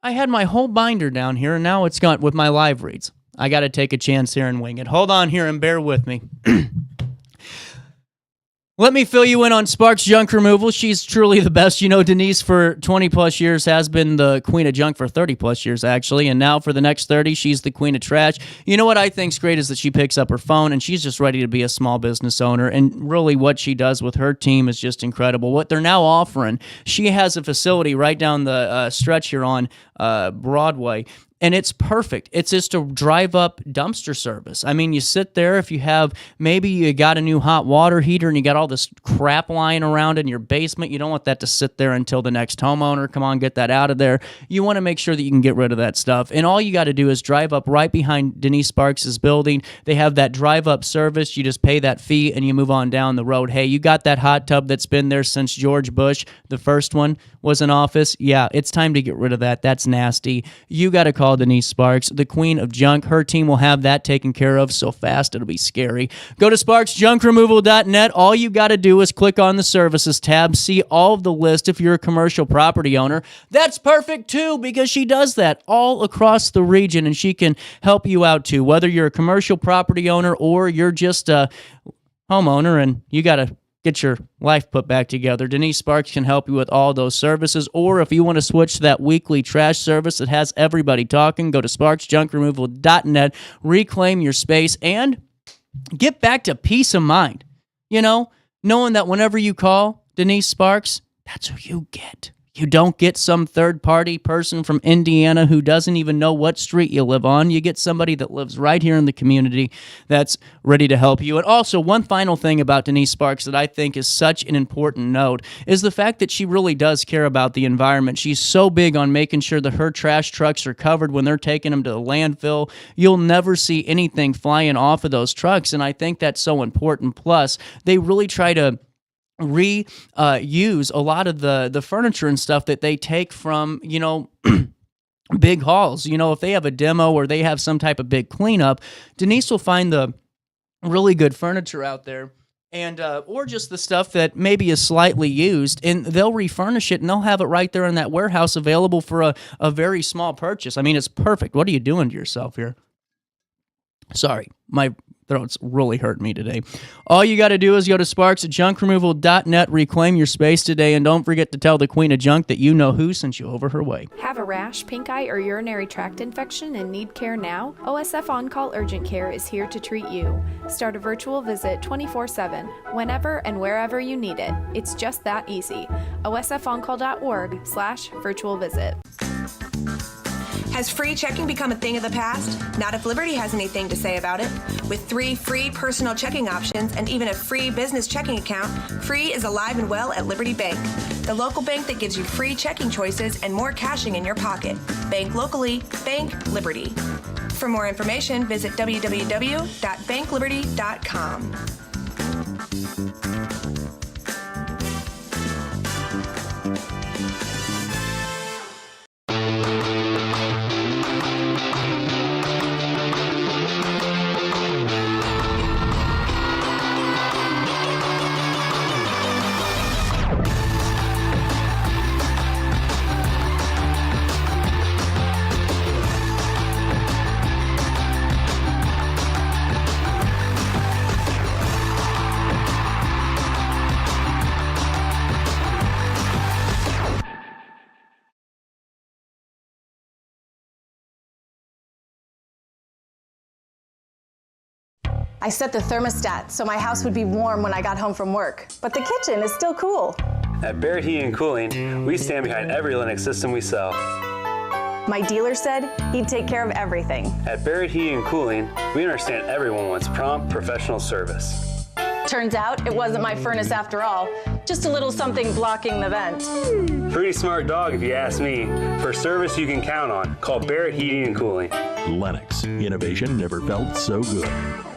S3: I had my whole binder down here, and now it's gone with my live reads. I got to take a chance here and wing it. Hold on here and bear with me. Let me fill you in on Sparks Junk Removal. She's truly the best. You know, Denise for 20-plus years has been the queen of junk for 30-plus years, actually, and now for the next 30, she's the queen of trash. You know what I think's great is that she picks up her phone, and she's just ready to be a small business owner, and really what she does with her team is just incredible. What they're now offering, she has a facility right down the stretch here on Broadway, and it's perfect. It's just a drive-up dumpster service. I mean, you sit there, if you have, maybe you got a new hot water heater and you got all this crap lying around in your basement. You don't want that to sit there until the next homeowner. Come on, get that out of there. You want to make sure that you can get rid of that stuff. And all you got to do is drive up right behind Denise Sparks' building. They have that drive-up service. You just pay that fee and you move on down the road. Hey, you got that hot tub that's been there since George Bush, the first one, was in office? Yeah, it's time to get rid of that. That's nasty. You got to call Denise Sparks, the queen of junk. Her team will have that taken care of so fast it'll be scary. Go to sparksjunkremoval.net. All you got to do is click on the services tab, see all of the list if you're a commercial property owner. That's perfect too, because she does that all across the region and she can help you out too, whether you're a commercial property owner or you're just a homeowner and you got to get your life put back together. Denise Sparks can help you with all those services. Or if you want to switch to that weekly trash service that has everybody talking, go to sparksjunkremoval.net, reclaim your space, and get back to peace of mind. You know, knowing that whenever you call Denise Sparks, that's who you get. You don't get some third-party person from Indiana who doesn't even know what street you live on. You get somebody that lives right here in the community that's ready to help you. And also, one final thing about Denise Sparks that I think is such an important note is the fact that she really does care about the environment. She's so big on making sure that her trash trucks are covered when they're taking them to the landfill. You'll never see anything flying off of those trucks, and I think that's so important. Plus, they really try to reuse a lot of the furniture and stuff that they take from, you know, big hauls. You know, if they have a demo or they have some type of big cleanup, Denise will find the really good furniture out there and or just the stuff that maybe is slightly used, and they'll refurnish it and they'll have it right there in that warehouse available for a very small purchase. I mean, it's perfect. What are you doing to yourself here? Sorry, my throat's really hurting me today. All you got to do is go to sparksjunkremoval.net, reclaim your space today, and don't forget to tell the queen of junk that you know who sent you over her way.
S19: Have a rash, pink eye, or urinary tract infection and need care now? OSF On-Call Urgent Care is here to treat you. Start a virtual visit 24/7, whenever and wherever you need it. It's just that easy. osfoncall.org/virtual visit.
S20: Has free checking become a thing of the past? Not if Liberty has anything to say about it. With 3 free personal checking options and even a free business checking account, Free is alive and well at Liberty Bank, the local bank that gives you free checking choices and more cashing in your pocket. Bank locally, bank Liberty. For more information, visit www.bankliberty.com.
S21: I set the thermostat so my house would be warm when I got home from work, but the kitchen is still cool.
S22: At Barrett Heating and Cooling, we stand behind every Linux system we sell.
S21: My dealer said he'd take care of everything.
S22: At Barrett Heating and Cooling, we understand everyone wants prompt, professional service.
S21: Turns out it wasn't my furnace after all, just a little something blocking the vent.
S22: Pretty smart dog if you ask me. For service you can count on, call Barrett Heating and Cooling.
S2: Lennox. Innovation never felt so good.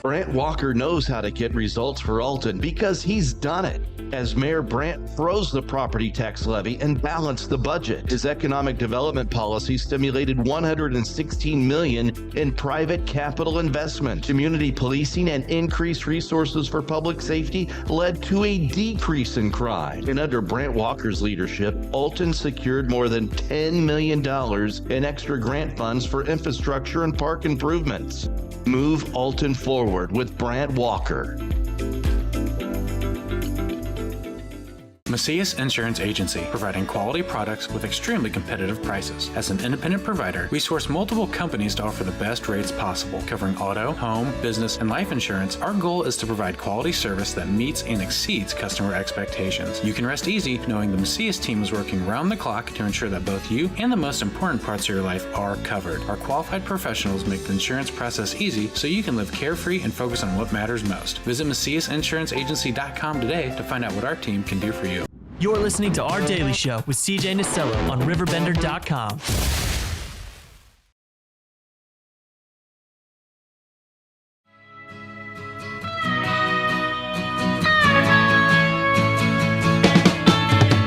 S23: Brant Walker knows how to get results for Alton because he's done it. As Mayor Brant froze the property tax levy and balanced the budget, his economic development policy stimulated $116 million in private capital investment. Community policing and increased resources for public safety led to a decrease in crime. And under Brant Walker's leadership, Alton secured more than $10 million in extra grant funds for infrastructure and park improvements. Move Alton forward with Brant Walker.
S24: Macias Insurance Agency, providing quality products with extremely competitive prices. As an independent provider, we source multiple companies to offer the best rates possible, covering auto, home, business, and life insurance. Our goal is to provide quality service that meets and exceeds customer expectations. You can rest easy knowing the Macias team is working round the clock to ensure that both you and the most important parts of your life are covered. Our qualified professionals make the insurance process easy so you can live carefree and focus on what matters most. Visit MaciasInsuranceAgency.com today to find out what our team can do for you.
S11: You're listening to Our Daily Show with CJ Nasello on RiverBender.com.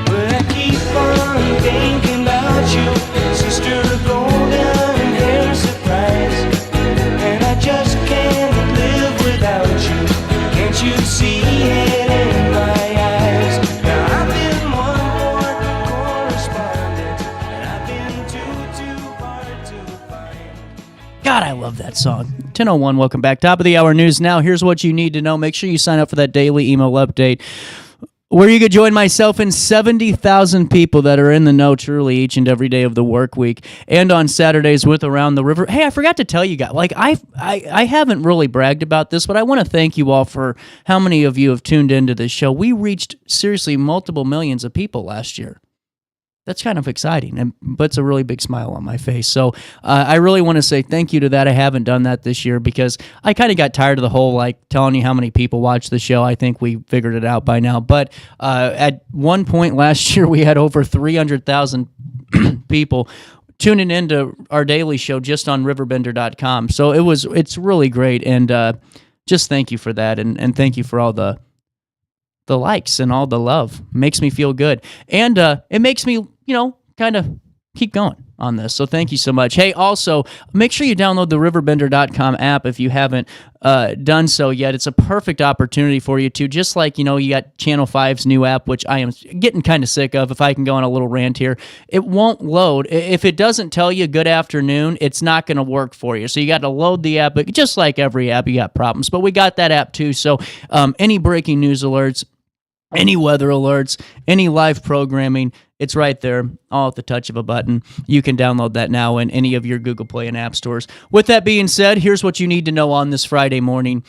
S1: But I keep on thinking about you, sister golden hair surprise. And I just can't live without you. Can't you see it in my eyes? Now I've been one more correspondent, and I've been too hard to find.
S3: God, I love that song. 10:01, welcome back. Top of the hour news now. Here's what you need to know. Make sure you sign up for that daily email update, where you could join myself and 70,000 people that are in the know truly each and every day of the work week, and on Saturdays with Around the River. Hey, I forgot to tell you guys, like I haven't really bragged about this, but I want to thank you all for how many of you have tuned into this show. We reached, seriously, multiple millions of people last year. That's kind of exciting and puts a really big smile on my face. So I really want to say thank you to that. I haven't done that this year because I kind of got tired of the whole, like, telling you how many people watch the show. I think we figured it out by now. But at one point last year, we had over 300,000 people tuning into our daily show just on RiverBender.com. So it's really great. And just thank you for that. And thank you for all the likes and all the love. Makes me feel good. And it makes me, kind of keep going on this. So thank you so much. Hey, also, make sure you download the RiverBender.com app if you haven't done so yet. It's a perfect opportunity for you to, just like, you got Channel 5's new app, which I am getting kind of sick of, if I can go on a little rant here. It won't load. If it doesn't tell you good afternoon, it's not going to work for you. So you got to load the app. But just like every app, you got problems. But we got that app too. So any breaking news alerts, any weather alerts, any live programming, it's right there, all at the touch of a button. You can download that now in any of your Google Play and App Stores. With that being said, here's what you need to know on this Friday morning.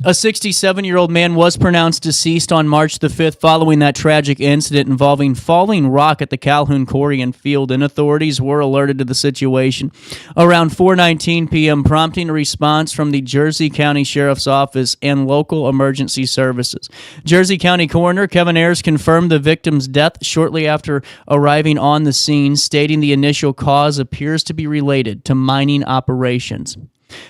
S3: A 67-year-old man was pronounced deceased on March the 5th following that tragic incident involving falling rock at the Calhoun Quarry and Field, and authorities were alerted to the situation around 4:19 p.m., prompting a response from the Jersey County Sheriff's Office and local emergency services. Jersey County Coroner Kevin Ayers confirmed the victim's death shortly after arriving on the scene, stating the initial cause appears to be related to mining operations.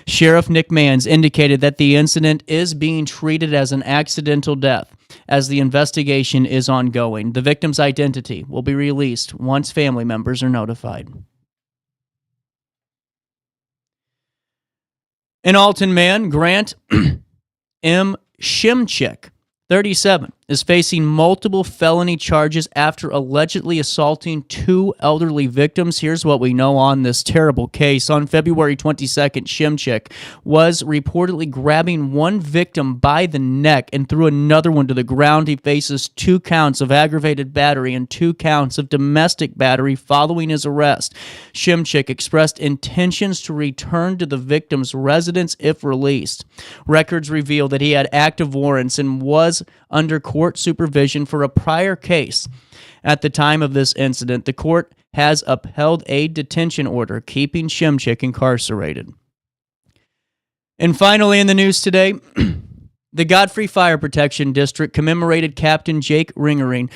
S3: Sheriff Nick Manns indicated that the incident is being treated as an accidental death as the investigation is ongoing. The victim's identity will be released once family members are notified. An Alton man, Grant M. Shimchick, 37, is facing multiple felony charges after allegedly assaulting 2 elderly victims. Here's what we know on this terrible case. On February 22nd, Shimchick was reportedly grabbing one victim by the neck and threw another one to the ground. He faces 2 counts of aggravated battery and 2 counts of domestic battery following his arrest. Shimchick expressed intentions to return to the victim's residence if released. Records reveal that he had active warrants and was under court supervision for a prior case. At the time of this incident, the court has upheld a detention order keeping Shimchick incarcerated. And finally in the news today, the Godfrey Fire Protection District commemorated Captain Jacob Ringering,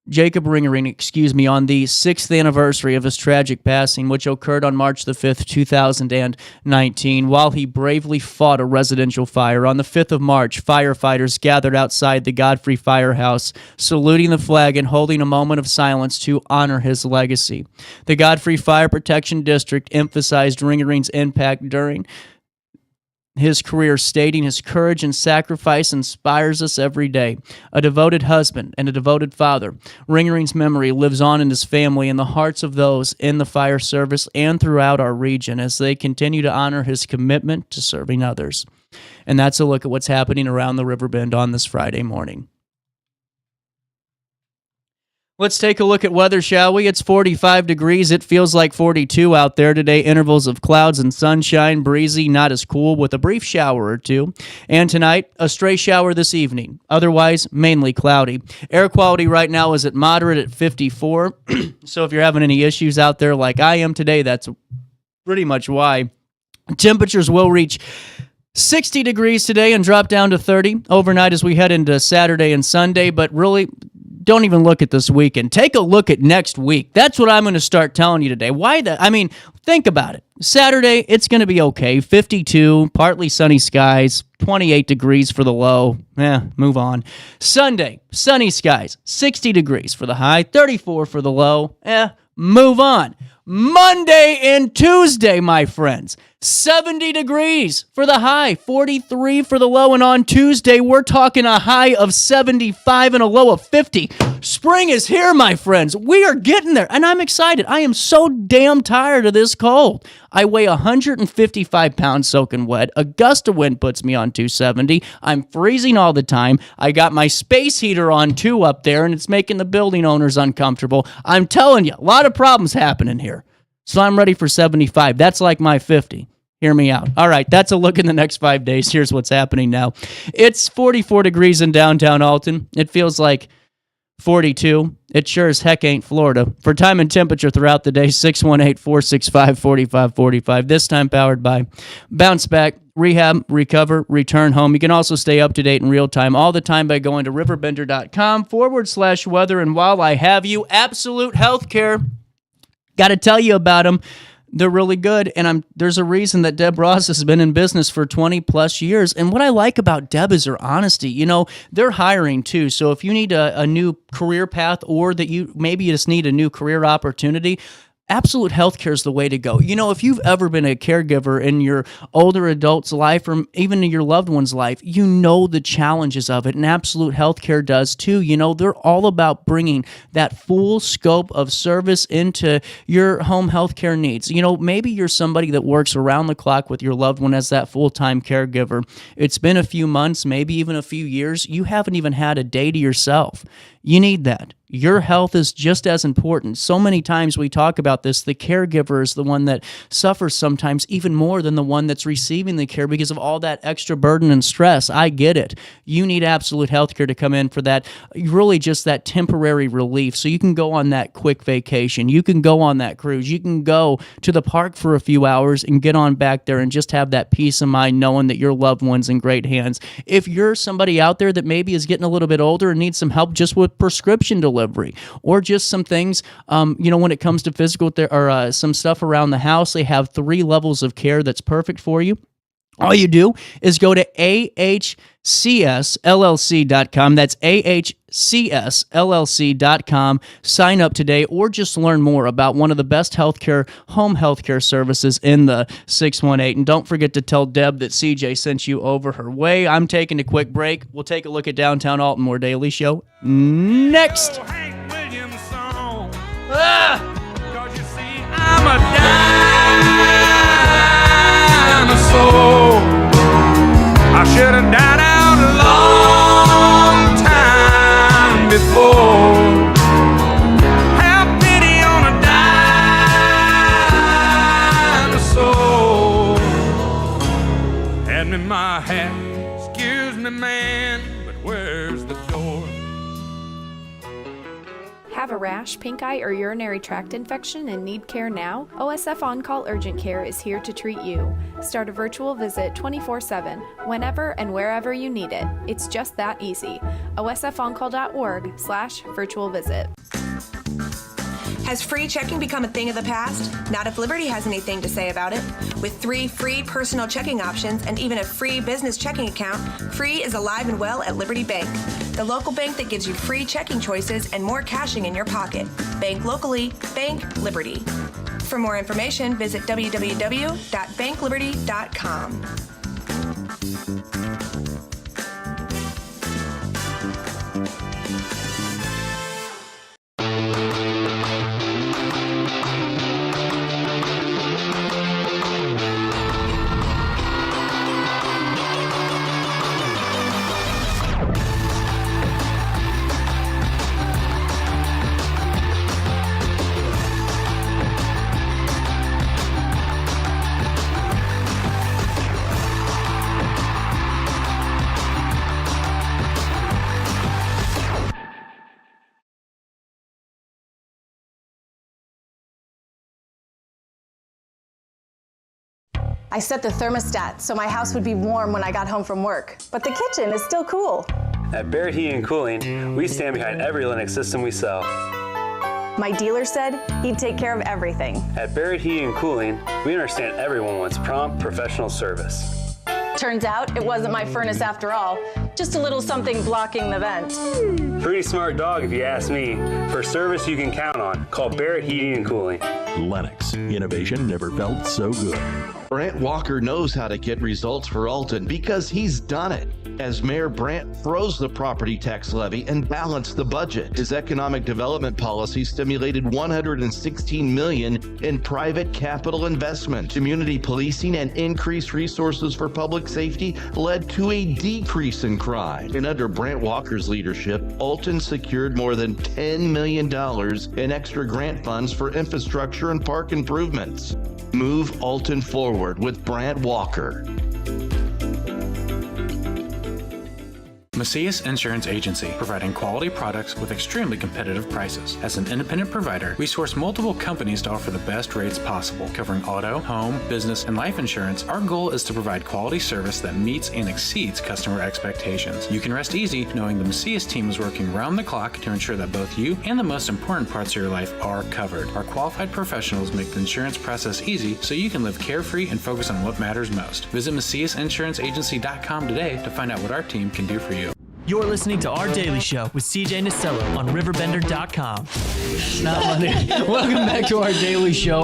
S3: on the 6th anniversary of his tragic passing, which occurred on March the 5th, 2019, while he bravely fought a residential fire. On the 5th of March, firefighters gathered outside the Godfrey Firehouse, saluting the flag and holding a moment of silence to honor his legacy. The Godfrey Fire Protection District emphasized Ringering's impact during his career, stating his courage and sacrifice inspires us every day. A devoted husband and a devoted father, Ringering's memory lives on in his family and the hearts of those in the fire service and throughout our region as they continue to honor his commitment to serving others. And that's a look at what's happening around the Riverbend on this Friday morning. Let's take a look at weather, shall we? It's 45 degrees. It feels like 42 out there today. Intervals of clouds and sunshine, breezy, not as cool, with a brief shower or two. And tonight, a stray shower this evening. Otherwise, mainly cloudy. Air quality right now is at moderate at 54. So if you're having any issues out there like I am today, that's pretty much why. Temperatures will reach 60 degrees today and drop down to 30 overnight as we head into Saturday and Sunday, but really, don't even look at this weekend. Take a look at next week. That's what I'm going to start telling you today. Think about it. Saturday, it's going to be okay. 52, partly sunny skies, 28 degrees for the low. Move on. Sunday, sunny skies, 60 degrees for the high, 34 for the low. Move on. Monday and Tuesday, my friends, 70 degrees for the high, 43 for the low, and on Tuesday, we're talking a high of 75 and a low of 50. Spring is here, my friends. We are getting there, and I'm excited. I am so damn tired of this cold. I weigh 155 pounds soaking wet. A gust of wind puts me on 270. I'm freezing all the time. I got my space heater on, too, up there, and it's making the building owners uncomfortable. I'm telling you, a lot of problems happening here. So I'm ready for 75. That's like my 50. Hear me out. All right, that's a look in the next 5 days. Here's what's happening now. It's 44 degrees in downtown Alton. It feels like 42. It sure as heck ain't Florida. For time and temperature throughout the day, 618-465-4545. This time powered by Bounce Back, Rehab, Recover, Return Home. You can also stay up to date in real time all the time by going to RiverBender.com/weather. And while I have you, Absolute Healthcare. Got to tell you about them. They're really good, and there's a reason that Deb Ross has been in business for 20-plus years, and what I like about Deb is her honesty. You know, they're hiring, too, so if you need a new career path or that you just need a new career opportunity, Absolute Healthcare is the way to go. You know, if you've ever been a caregiver in your older adult's life or even in your loved one's life, you know the challenges of it, and Absolute Healthcare does too. You know, they're all about bringing that full scope of service into your home healthcare needs. You know, maybe you're somebody that works around the clock with your loved one as that full-time caregiver. It's been a few months, maybe even a few years. You haven't even had a day to yourself. You need that. Your health is just as important. So many times we talk about this, the caregiver is the one that suffers sometimes even more than the one that's receiving the care because of all that extra burden and stress. I get it. You need Absolute Healthcare to come in for that, really just that temporary relief. So you can go on that quick vacation. You can go on that cruise. You can go to the park for a few hours and get on back there and just have that peace of mind knowing that your loved one's in great hands. If you're somebody out there that maybe is getting a little bit older and needs some help just with prescription delivery, delivery, or just some things, when it comes to physical or some stuff around the house. They have 3 levels of care that's perfect for you. All you do is go to ahcsllc.com. That's ahcsllc.com. Sign up today, or just learn more about one of the best home healthcare services in the 618. And don't forget to tell Deb that CJ sent you over her way. I'm taking a quick break. We'll take a look at Downtown Alton, more Daily Show next.
S1: I'm a dinosaur. I should have died out a long time before. Have pity on a dinosaur. Hand me my hat. Excuse me, man, but where's the door?
S19: Have a rash, pink eye, or urinary tract infection and need care now? OSF On-Call Urgent Care is here to treat you. Start a virtual visit 24/7, whenever and wherever you need it. It's just that easy. osfoncall.org/virtual visit.
S20: Has free checking become a thing of the past? Not if Liberty has anything to say about it. With 3 free personal checking options and even a free business checking account, free is alive and well at Liberty Bank, the local bank that gives you free checking choices and more cashing in your pocket. Bank locally, bank Liberty. For more information, visit www.bankliberty.com.
S21: I set the thermostat so my house would be warm when I got home from work, but the kitchen is still cool.
S22: At Barrett Heating and Cooling, we stand behind every Linux system we sell.
S21: My dealer said he'd take care of everything.
S22: At Barrett Heating and Cooling, we understand everyone wants prompt, professional service.
S21: Turns out it wasn't my furnace after all, just a little something blocking the vent.
S22: Pretty smart dog if you ask me. For service you can count on, call Barrett Heating and Cooling.
S23: Lennox. Innovation never felt so good. Brant Walker knows how to get results for Alton because he's done it. As Mayor Brant froze the property tax levy and balanced the budget, his economic development policy stimulated $116 million in private capital investment. Community policing and increased resources for public safety led to a decrease in crime. And under Brant Walker's leadership, Alton secured more than $10 million in extra grant funds for infrastructure and park improvements. Move Alton forward with Brant Walker.
S24: Macias Insurance Agency, providing quality products with extremely competitive prices. As an independent provider, we source multiple companies to offer the best rates possible, covering auto, home, business, and life insurance. Our goal is to provide quality service that meets and exceeds customer expectations. You can rest easy knowing the Macias team is working round the clock to ensure that both you and the most important parts of your life are covered. Our qualified professionals make the insurance process easy so you can live carefree and focus on what matters most. Visit MaciasInsuranceAgency.com today to find out what our team can do for you.
S11: You're listening to Our Daily Show with CJ Nasello on RiverBender.com.
S3: Not Monday. Welcome back to Our Daily Show.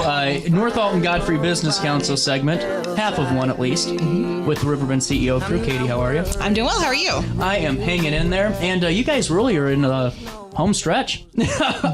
S3: North Alton Godfrey Business Council segment, half of one at least, with the Riverbend CEO crew. Katie, how are you?
S7: I'm doing well. How are you?
S3: I am hanging in there. And you guys really are in the home stretch.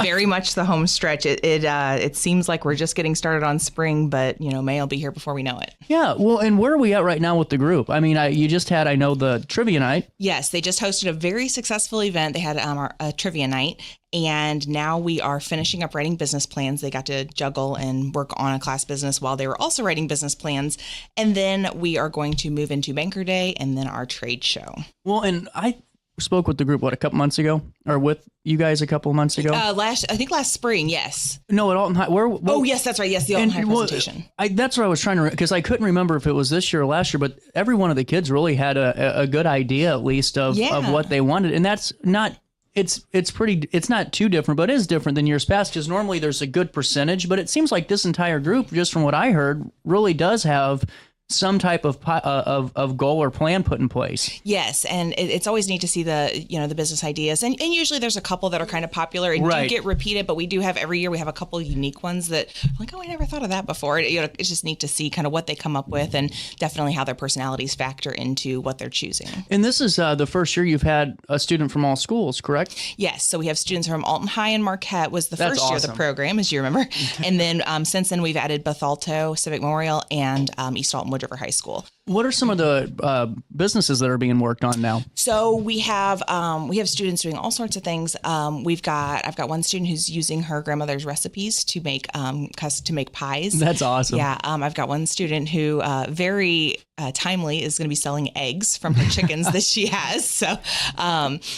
S7: Very much the home stretch. It seems like we're just getting started on spring, but May will be here before we know it.
S3: Yeah. Well, and where are we at right now with the group? I mean, you just had, I know, the trivia night.
S7: Yes, they just hosted a very successful event. They had a trivia night, and now we are finishing up writing business plans. They got to juggle and work on a class business while they were also writing business plans. And then we are going to move into Banker Day and then our trade show.
S3: Well, and I spoke with the group, a couple months ago? Or with you guys a couple of months ago?
S7: I think last spring, yes.
S3: No, at Alton High.
S7: Oh, yes, that's right. Yes, the Alton High presentation.
S3: That's what I was trying to, because I couldn't remember if it was this year or last year, but every one of the kids really had a good idea, at least, of what they wanted. And that's not it's not too different, but it is different than years past because normally there's a good percentage, but it seems like this entire group, just from what I heard, really does have some type of goal or plan put in place.
S7: Yes, and it's always neat to see the business ideas, and usually there's a couple that are kind of popular and do get repeated, but we do have every year we have a couple unique ones that like, oh, I never thought of that before. It's just neat to see kind of what they come up with and definitely how their personalities factor into what they're choosing. And
S3: this is the first year you've had a student from all schools, correct?
S7: Yes, so we have students from Alton High and Marquette was the first year of the program, as you remember, and then since then we've added Bethalto, Civic Memorial, and East Alton River High School.
S3: What are some of the businesses that are being worked on now?
S7: So we have students doing all sorts of things. I've got one student who's using her grandmother's recipes to make pies.
S3: That's awesome.
S7: Yeah. I've got one student who very timely is going to be selling eggs from her chickens that she has. So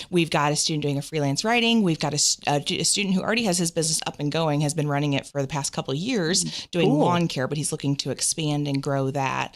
S7: we've got a student doing a freelance writing. We've got a student who already has his business up and going, has been running it for the past couple of years, doing lawn care, but he's looking to expand and grow that.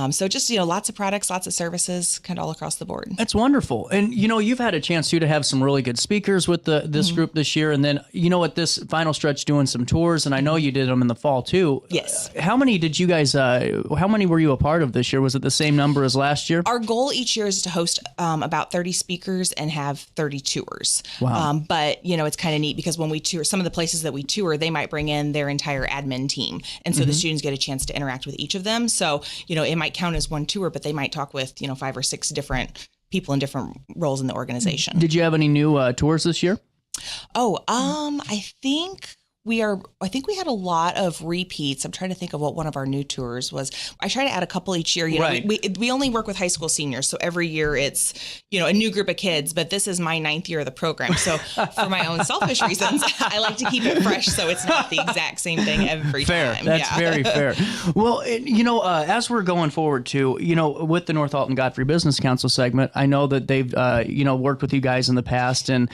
S7: So just, lots of products, lots of services, kind of all across the board.
S3: That's wonderful. And, you've had a chance too to have some really good speakers with this group this year. And then, at this final stretch doing some tours, and I know you did them in the fall too.
S7: Yes.
S3: How many did you guys, how many were you a part of this year? Was it the same number as last year?
S7: Our goal each year is to host about 30 speakers and have 30 tours.
S3: Wow.
S7: But, it's kind of neat because when we tour, some of the places that we tour, they might bring in their entire admin team. And so the students get a chance to interact with each of them. So, it might count as one tour, but they might talk with, 5 or 6 different people in different roles in the organization.
S3: Did you have any new tours this year?
S7: I think we had a lot of repeats. I'm trying to think of what one of our new tours was. I try to add a couple each year. We only work with high school seniors, so every year it's a new group of kids. But this is my 9th year of the program, so for my own selfish reasons, I like to keep it fresh, so it's not the exact same thing every time.
S3: That's very fair. Well, as we're going forward too, with the North Alton Godfrey Business Council segment, I know that they've worked with you guys in the past and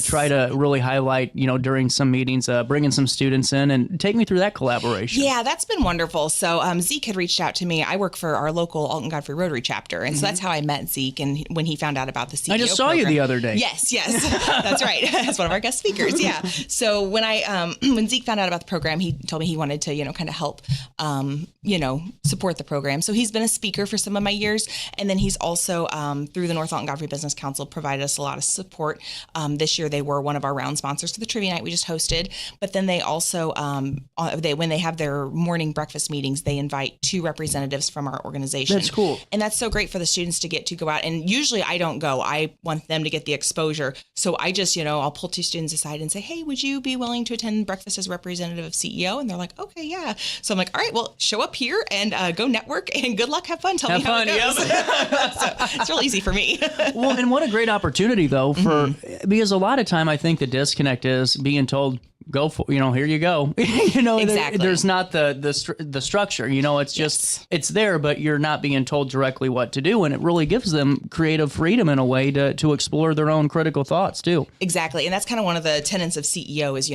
S3: try to really highlight during some meetings, bringing some students in, and take me through that collaboration.
S7: Yeah, that's been wonderful. So Zeke had reached out to me. I work for our local Alton Godfrey Rotary chapter, and so that's how I met Zeke. And when he found out about the CEO
S3: I just saw
S7: program,
S3: you the other day.
S7: Yes, that's right. That's one of our guest speakers. Yeah. So when when Zeke found out about the program, he told me he wanted to kind of help support the program. So he's been a speaker for some of my years, and then he's also through the North Alton Godfrey Business Council provided us a lot of support. This year they were one of our round sponsors for the trivia night we just hosted, but then they also when they have their morning breakfast meetings, they invite 2 representatives from our organization.
S3: That's cool.
S7: And that's so great for the students to get to go out. And usually I don't go. I want them to get the exposure. So I just, I'll pull 2 students aside and say, hey, would you be willing to attend breakfast as representative of CEO? And they're like, okay, yeah. So I'm like, all right, well, show up here and go network and good luck. Have fun. Tell me how it goes. So it's real easy for me.
S3: Well, and what a great opportunity though because a lot of time I think the disconnect is being told, go for, here you go.
S7: Exactly.
S3: There's not the structure, it's just, it's there, but you're not being told directly what to do. And it really gives them creative freedom in a way to explore their own critical thoughts too.
S7: Exactly. And that's kind of one of the tenets of CEO is,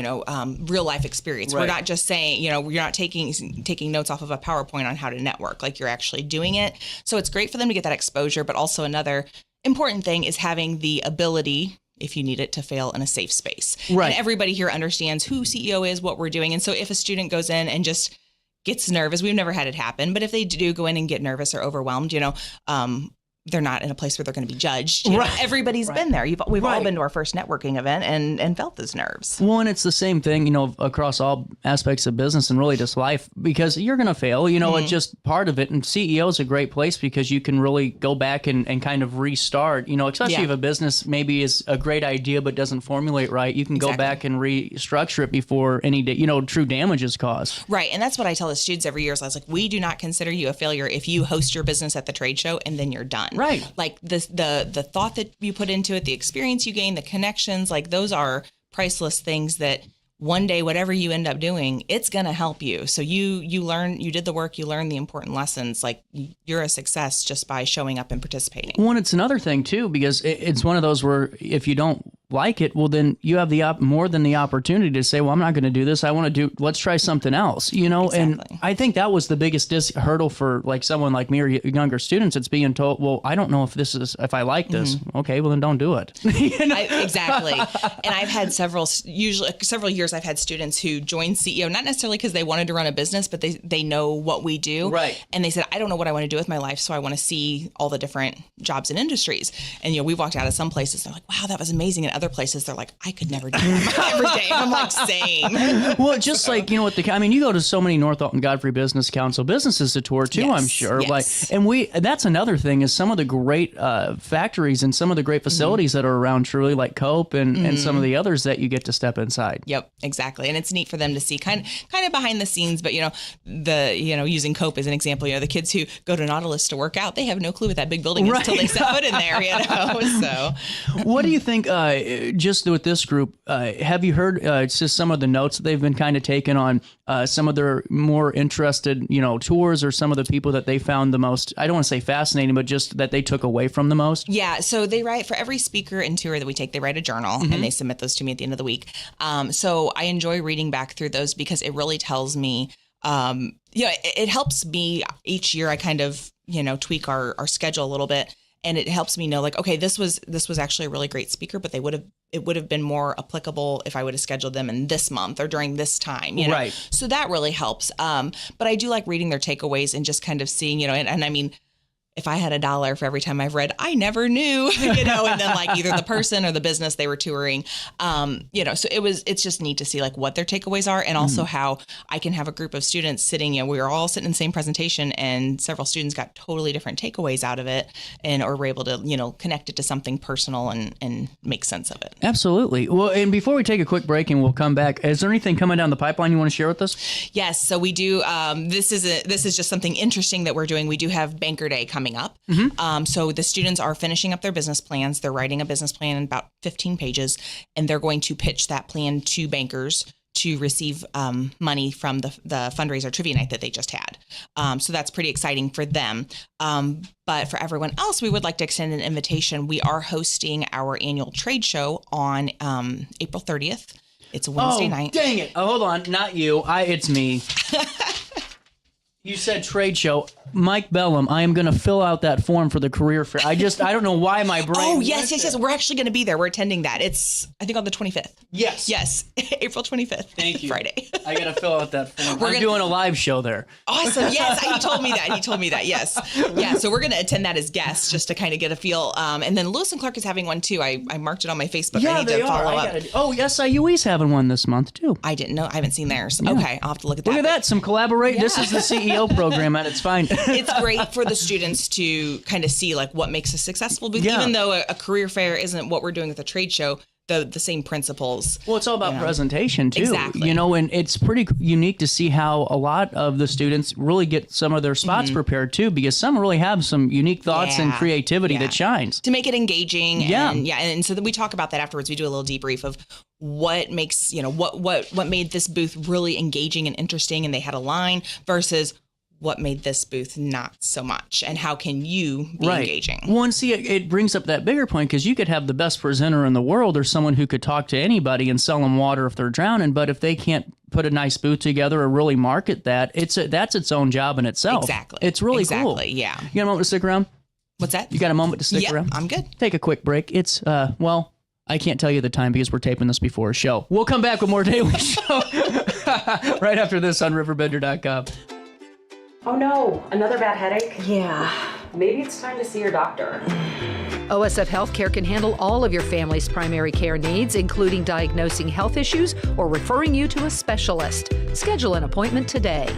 S7: real life experience.
S3: Right.
S7: We're not just saying, you're not taking notes off of a PowerPoint on how to network, like you're actually doing it. So it's great for them to get that exposure, but also another important thing is having the ability, if you need it, to fail in a safe space.
S3: Right.
S7: And everybody here understands who CEO is, what we're doing. And so if a student goes in and just gets nervous, we've never had it happen, but if they do go in and get nervous or overwhelmed, they're not in a place where they're going to be judged. Everybody's been there. We've all been to our first networking event and felt those nerves.
S3: Well, and it's the same thing, across all aspects of business and really just life, because you're going to fail, it's just part of it. And CEO is a great place because you can really go back and kind of restart, especially if a business maybe is a great idea but doesn't formulate right. You can go back and restructure it before any, true damage is caused.
S7: Right. And that's what I tell the students every year is I was like, we do not consider you a failure if you host your business at the trade show and then you're done.
S3: Right.
S7: Like the thought that you put into it, the experience you gain, the connections, like those are priceless things that one day, whatever you end up doing, it's going to help you. So you learn, you did the work, you learn the important lessons, like you're a success just by showing up and participating.
S3: Well, and it's another thing too, because it's one of those where if you don't like it, well, then you have the more than the opportunity to say, well, I'm not going to do this. I want to let's try something else, Exactly. And I think that was the biggest hurdle for like someone like me or younger students. It's being told, well, I don't know if I like this. Okay, well then don't do it.
S7: Exactly. And I've had several years I've had students who joined CEO, not necessarily because they wanted to run a business, but they know what we do.
S3: Right.
S7: And they said, I don't know what I want to do with my life, so I want to see all the different jobs and industries. And, we've walked out of some places, they're like, wow, that was amazing. And other places, they're like, I could never do that every day. I'm like, same.
S3: Well, just like, you go to so many North Alton Godfrey Business Council businesses to tour too, I'm sure.
S7: Yes.
S3: That's another thing is some of the great factories and some of the great facilities that are around truly like Cope and some of the others that you get to step inside.
S7: Yep, exactly. And it's neat for them to see kind of behind the scenes, but using Cope as an example, the kids who go to Nautilus to work out, they have no clue what that big building is until they set foot in there, So
S3: what do you think, just with this group, have you heard just some of the notes that they've been kind of taking on some of their more interested, tours or some of the people that they found the most, I don't want to say fascinating, but just that they took away from the most?
S7: Yeah. So they write for every speaker and tour that we take, they write a journal and they submit those to me at the end of the week. So I enjoy reading back through those because it really tells me, it helps me each year. I kind of, tweak our schedule a little bit. And it helps me know, like, okay, this was actually a really great speaker, but it would have been more applicable if I would have scheduled them in this month or during this time,
S3: Right.
S7: So that really helps. But I do like reading their takeaways and just kind of seeing, and I mean, if I had $1 for every time I've read, I never knew, and then like either the person or the business they were touring, so it's just neat to see like what their takeaways are and also how I can have a group of students sitting, we were all sitting in the same presentation and several students got totally different takeaways out of it or were able to, connect it to something personal and make sense of it.
S3: Absolutely. Well, and before we take a quick break and we'll come back, is there anything coming down the pipeline you want to share with us?
S7: Yes. So we do, this is just something interesting that we're doing. We do have Banker Day coming up. So the students are finishing up their business plans. They're writing a business plan in about 15 pages, and they're going to pitch that plan to bankers to receive money from the fundraiser trivia night that they just had. So that's pretty exciting for them. But for everyone else, we would like to extend an invitation. We are hosting our annual trade show on April 30th. It's a Wednesday night.
S3: Dang it. Oh, hold on. Not you. It's me. You said trade show. Mike Bellum, I am going to fill out that form for the career fair. I don't know why my brain.
S7: Oh, yes. We're actually going to be there. We're attending that. It's, I think, on the 25th.
S3: Yes.
S7: April 25th.
S3: Thank you.
S7: Friday.
S3: I got to fill out that form. We're doing a live show there.
S7: Awesome. Yes. He told me that. Yes. Yeah. So we're going to attend that as guests just to kind of get a feel. And then Lewis and Clark is having one too. I marked it on my Facebook.
S3: Yeah,
S7: I need to follow up.
S3: SIUE's having one this month too.
S7: I didn't know. I haven't seen theirs. Yeah. Okay. I'll have to look at that.
S3: Look at that. Some collaborate. Yeah. This is the CEO program at its fine.
S7: It's great for the students to kind of see like what makes a successful booth, even though a career fair isn't what we're doing with a trade show. The same principles.
S3: Well, it's all about presentation too.
S7: Exactly.
S3: And it's pretty unique to see how a lot of the students really get some of their spots prepared too, because some really have some unique thoughts and creativity that shines.
S7: To make it engaging. And so then we talk about that afterwards. We do a little debrief of what makes, what made this booth really engaging and interesting, and they had a line versus what made this booth not so much, and how can you be engaging?
S3: Well, and see, it brings up that bigger point, because you could have the best presenter in the world or someone who could talk to anybody and sell them water if they're drowning, but if they can't put a nice booth together or really market that, that's its own job in itself.
S7: Exactly.
S3: It's really cool.
S7: Yeah.
S3: You got a moment to stick around?
S7: What's that?
S3: You got a moment to stick around?
S7: I'm good.
S3: Take a quick break. It's, I can't tell you the time because we're taping this before a show. We'll come back with more Daily Show right after this on RiverBender.com.
S8: Oh no, another bad headache? Yeah. Maybe it's time to see your doctor.
S5: OSF Healthcare can handle all of your family's primary care needs, including diagnosing health issues or referring you to a specialist. Schedule an appointment today.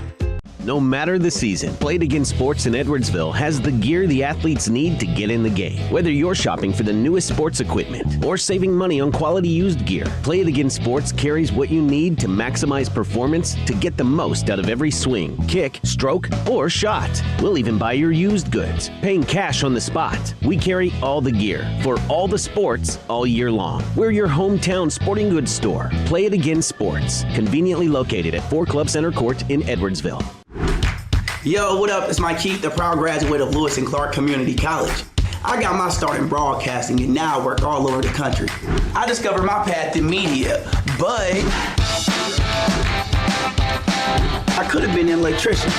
S6: No matter the season, Play It Again Sports in Edwardsville has the gear the athletes need to get in the game. Whether you're shopping for the newest sports equipment or saving money on quality used gear, Play It Again Sports carries what you need to maximize performance to get the most out of every swing, kick, stroke, or shot. We'll even buy your used goods, paying cash on the spot. We carry all the gear for all the sports all year long. We're your hometown sporting goods store. Play It Again Sports, conveniently located at 4 Club Center Court in Edwardsville.
S9: Yo, what up? It's Mike Keith, the proud graduate of Lewis and Clark Community College. I got my start in broadcasting and now I work all over the country. I discovered my path in media, but I could have been an electrician.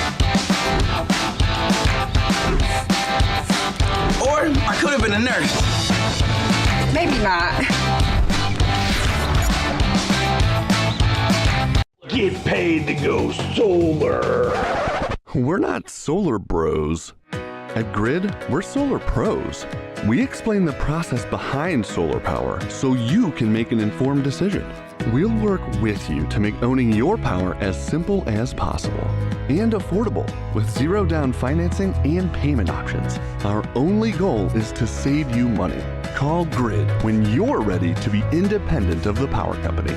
S9: Or I could have been a nurse.
S10: Maybe not.
S2: Get paid to go solar.
S12: We're not solar bros. At Grid, we're solar pros. We explain the process behind solar power so you can make an informed decision. We'll work with you to make owning your power as simple as possible and affordable with zero down financing and payment options. Our only goal is to save you money. Call Grid when you're ready to be independent of the power company.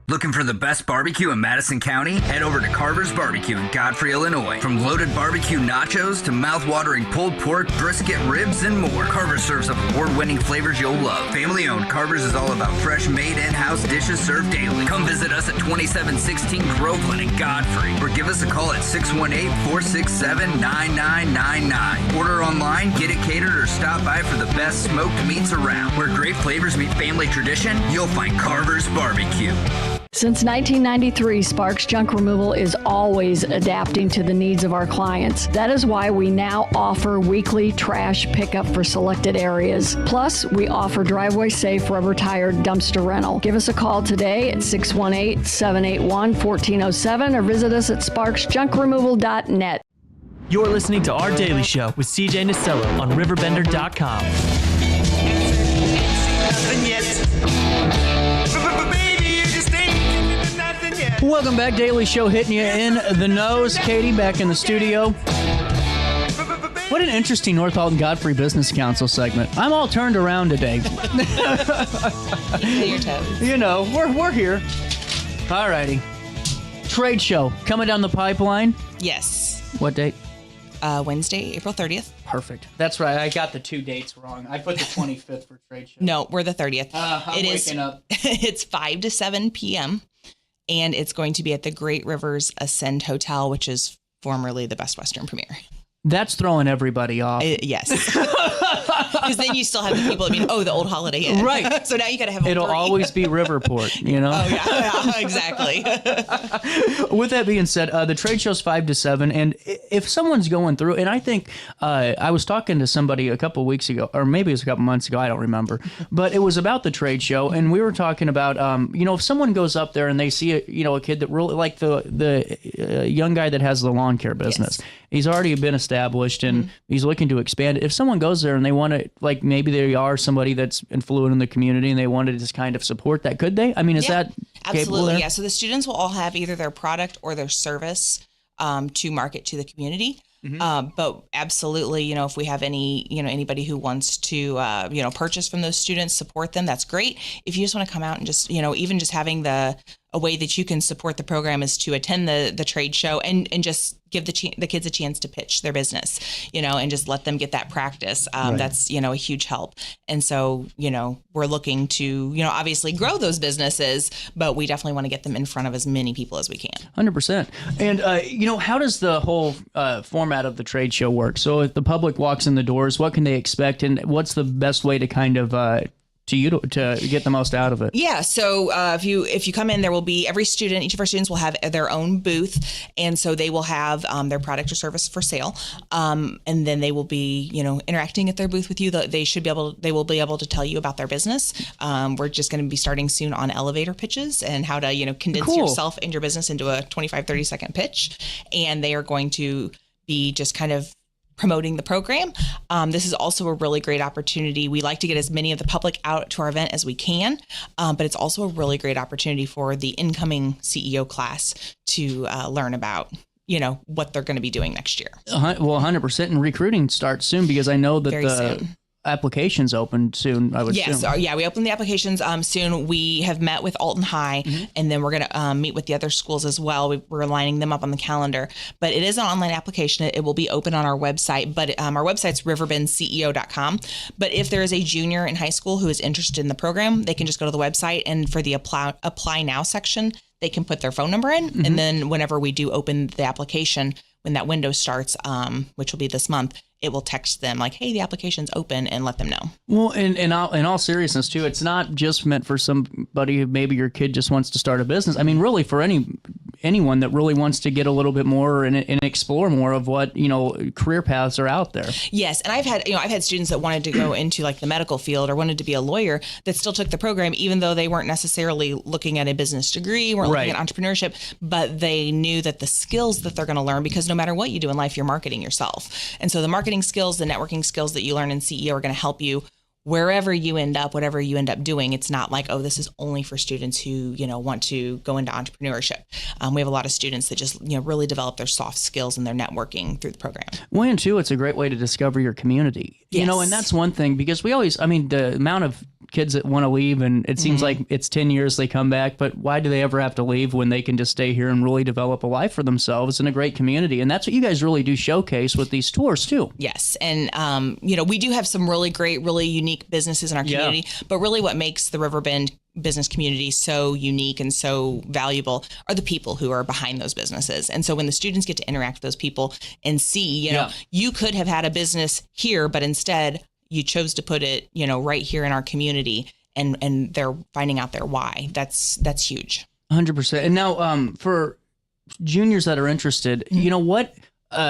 S18: Looking for the best barbecue in Madison County? Head over to Carver's Barbecue in Godfrey, Illinois. From loaded barbecue nachos to mouth-watering pulled pork, brisket, ribs, and more, Carver's serves up award-winning flavors you'll love. Family-owned, Carver's is all about fresh, made in-house dishes served daily. Come visit us at 2716 Groveland in Godfrey, or give us a call at 618-467-9999. Order online, get it catered, or stop by for the best smoked meats around. Where great flavors meet family tradition, you'll find Carver's Barbecue.
S13: Since 1993, Sparks Junk Removal is always adapting to the needs of our clients. That is why we now offer weekly trash pickup for selected areas. Plus, we offer driveway-safe rubber-tired dumpster rental. Give us a call today at 618-781-1407 or visit us at sparksjunkremoval.net.
S11: You're listening to Our Daily Show with CJ Nasello on RiverBender.com.
S3: Welcome back, Daily Show hitting you in the nose. Katie back in the studio. What an interesting North Alton Godfrey Business Council segment. I'm all turned around today.
S7: Your toes.
S3: You know, we're here. All righty. Trade show coming down the pipeline.
S7: Yes.
S3: What date?
S7: Wednesday, April 30th.
S3: Perfect. That's right. I got the 2 dates wrong. I put the 25th for trade show.
S7: No, we're the 30th.
S3: I'm waking up.
S7: It's 5 to 7 p.m. And it's going to be at the Great Rivers Ascend Hotel, which is formerly the Best Western Premier.
S3: That's throwing everybody off.
S7: Yes. Because then you still have the people, the old Holiday Inn.
S3: Right.
S7: So now you got to have
S3: It'll always be Riverport, you know?
S7: Oh, yeah, exactly.
S3: With that being said, the trade show's 5 to 7. And if someone's going through, and I think I was talking to somebody a couple of weeks ago, or maybe it was a couple months ago, I don't remember. But it was about the trade show. And we were talking about, if someone goes up there and they see a kid that really, like the young guy that has the lawn care business. Yes. He's already been established and he's looking to expand it. If someone goes there and they want to, like maybe they are somebody that's influent in the community and they want to just kind of support that, could they? I mean, is that capable there?
S7: Yeah. So the students will all have either their product or their service to market to the community. But absolutely, if we have anybody who wants to, purchase from those students, support them, that's great. If you just want to come out and just, even just having a way that you can support the program is to attend the trade show and just give the kids a chance to pitch their business, and just let them get that practice. Right. That's, a huge help. And so, we're looking to, obviously grow those businesses, but we definitely want to get them in front of as many people as we can.
S3: 100%. And, how does the whole format of the trade show work? So if the public walks in the doors, what can they expect? And what's the best way to kind of to get the most out of it?
S7: Yeah. So if you come in, there will be each of our students will have their own booth. And so they will have their product or service for sale. And then they will be, interacting at their booth with you. They will be able to tell you about their business. We're just going to be starting soon on elevator pitches and how to, condense yourself and your business into a 25-30 second pitch. And they are going to be just kind of promoting the program. This is also a really great opportunity. We like to get as many of the public out to our event as we can, but it's also a really great opportunity for the incoming CEO class to learn about, what they're going to be doing next year.
S3: Well, 100%. And recruiting starts soon because I know that
S7: Very soon.
S3: Applications open soon, I would assume.
S7: Yes, we open the applications soon. We have met with Alton High, and then we're going to meet with the other schools as well. We're lining them up on the calendar. But it is an online application. It will be open on our website, but our website's RiverBendCEO.com. But if there is a junior in high school who is interested in the program, they can just go to the website, and for the Apply Now section, they can put their phone number in, and then whenever we do open the application, when that window starts, which will be this month, it will text them like, hey, the application's open, and let them know.
S3: Well, in all seriousness, too, it's not just meant for somebody who maybe your kid just wants to start a business. I mean, really for anyone that really wants to get a little bit more and explore more of what, career paths are out there.
S7: Yes. And I've had students that wanted to go into like the medical field or wanted to be a lawyer that still took the program, even though they weren't necessarily looking at a business degree, weren't looking at entrepreneurship, but they knew that the skills that they're going to learn, because no matter what you do in life, you're marketing yourself. And so the marketing skills, the networking skills that you learn in CEO are going to help you wherever you end up, whatever you end up doing. It's not like, oh, this is only for students who, want to go into entrepreneurship. We have a lot of students that just, really develop their soft skills and their networking through the program.
S3: Well, and two, it's a great way to discover your community.
S7: Yes.
S3: And that's one thing, because the amount of kids that want to leave, and it seems like it's 10 years they come back, but why do they ever have to leave when they can just stay here and really develop a life for themselves in a great community? And that's what you guys really do showcase with these tours too.
S7: Yes. And, we do have some really great, really unique businesses in our community, but really what makes the Riverbend business community so unique and so valuable are the people who are behind those businesses. And so when the students get to interact with those people and see, you could have had a business here, but instead you chose to put it, right here in our community, and they're finding out their why. That's huge.
S3: 100%. And now, for juniors that are interested, what,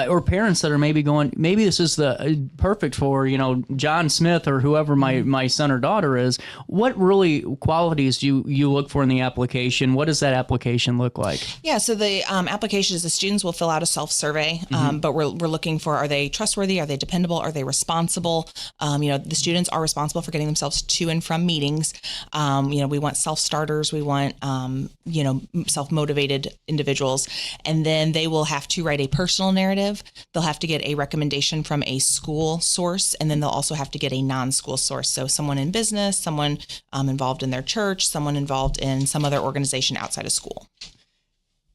S3: or parents that are maybe going, maybe this is the perfect for, John Smith or whoever my son or daughter is. What really qualities do you look for in the application? What does that application look like?
S7: Yeah, so the application is the students will fill out a self-survey, but we're looking for, are they trustworthy? Are they dependable? Are they responsible? The students are responsible for getting themselves to and from meetings. We want self-starters. We want, self-motivated individuals. And then they will have to write a personal narrative. They'll have to get a recommendation from a school source, and then they'll also have to get a non-school source. So someone in business, someone involved in their church, someone involved in some other organization outside of school.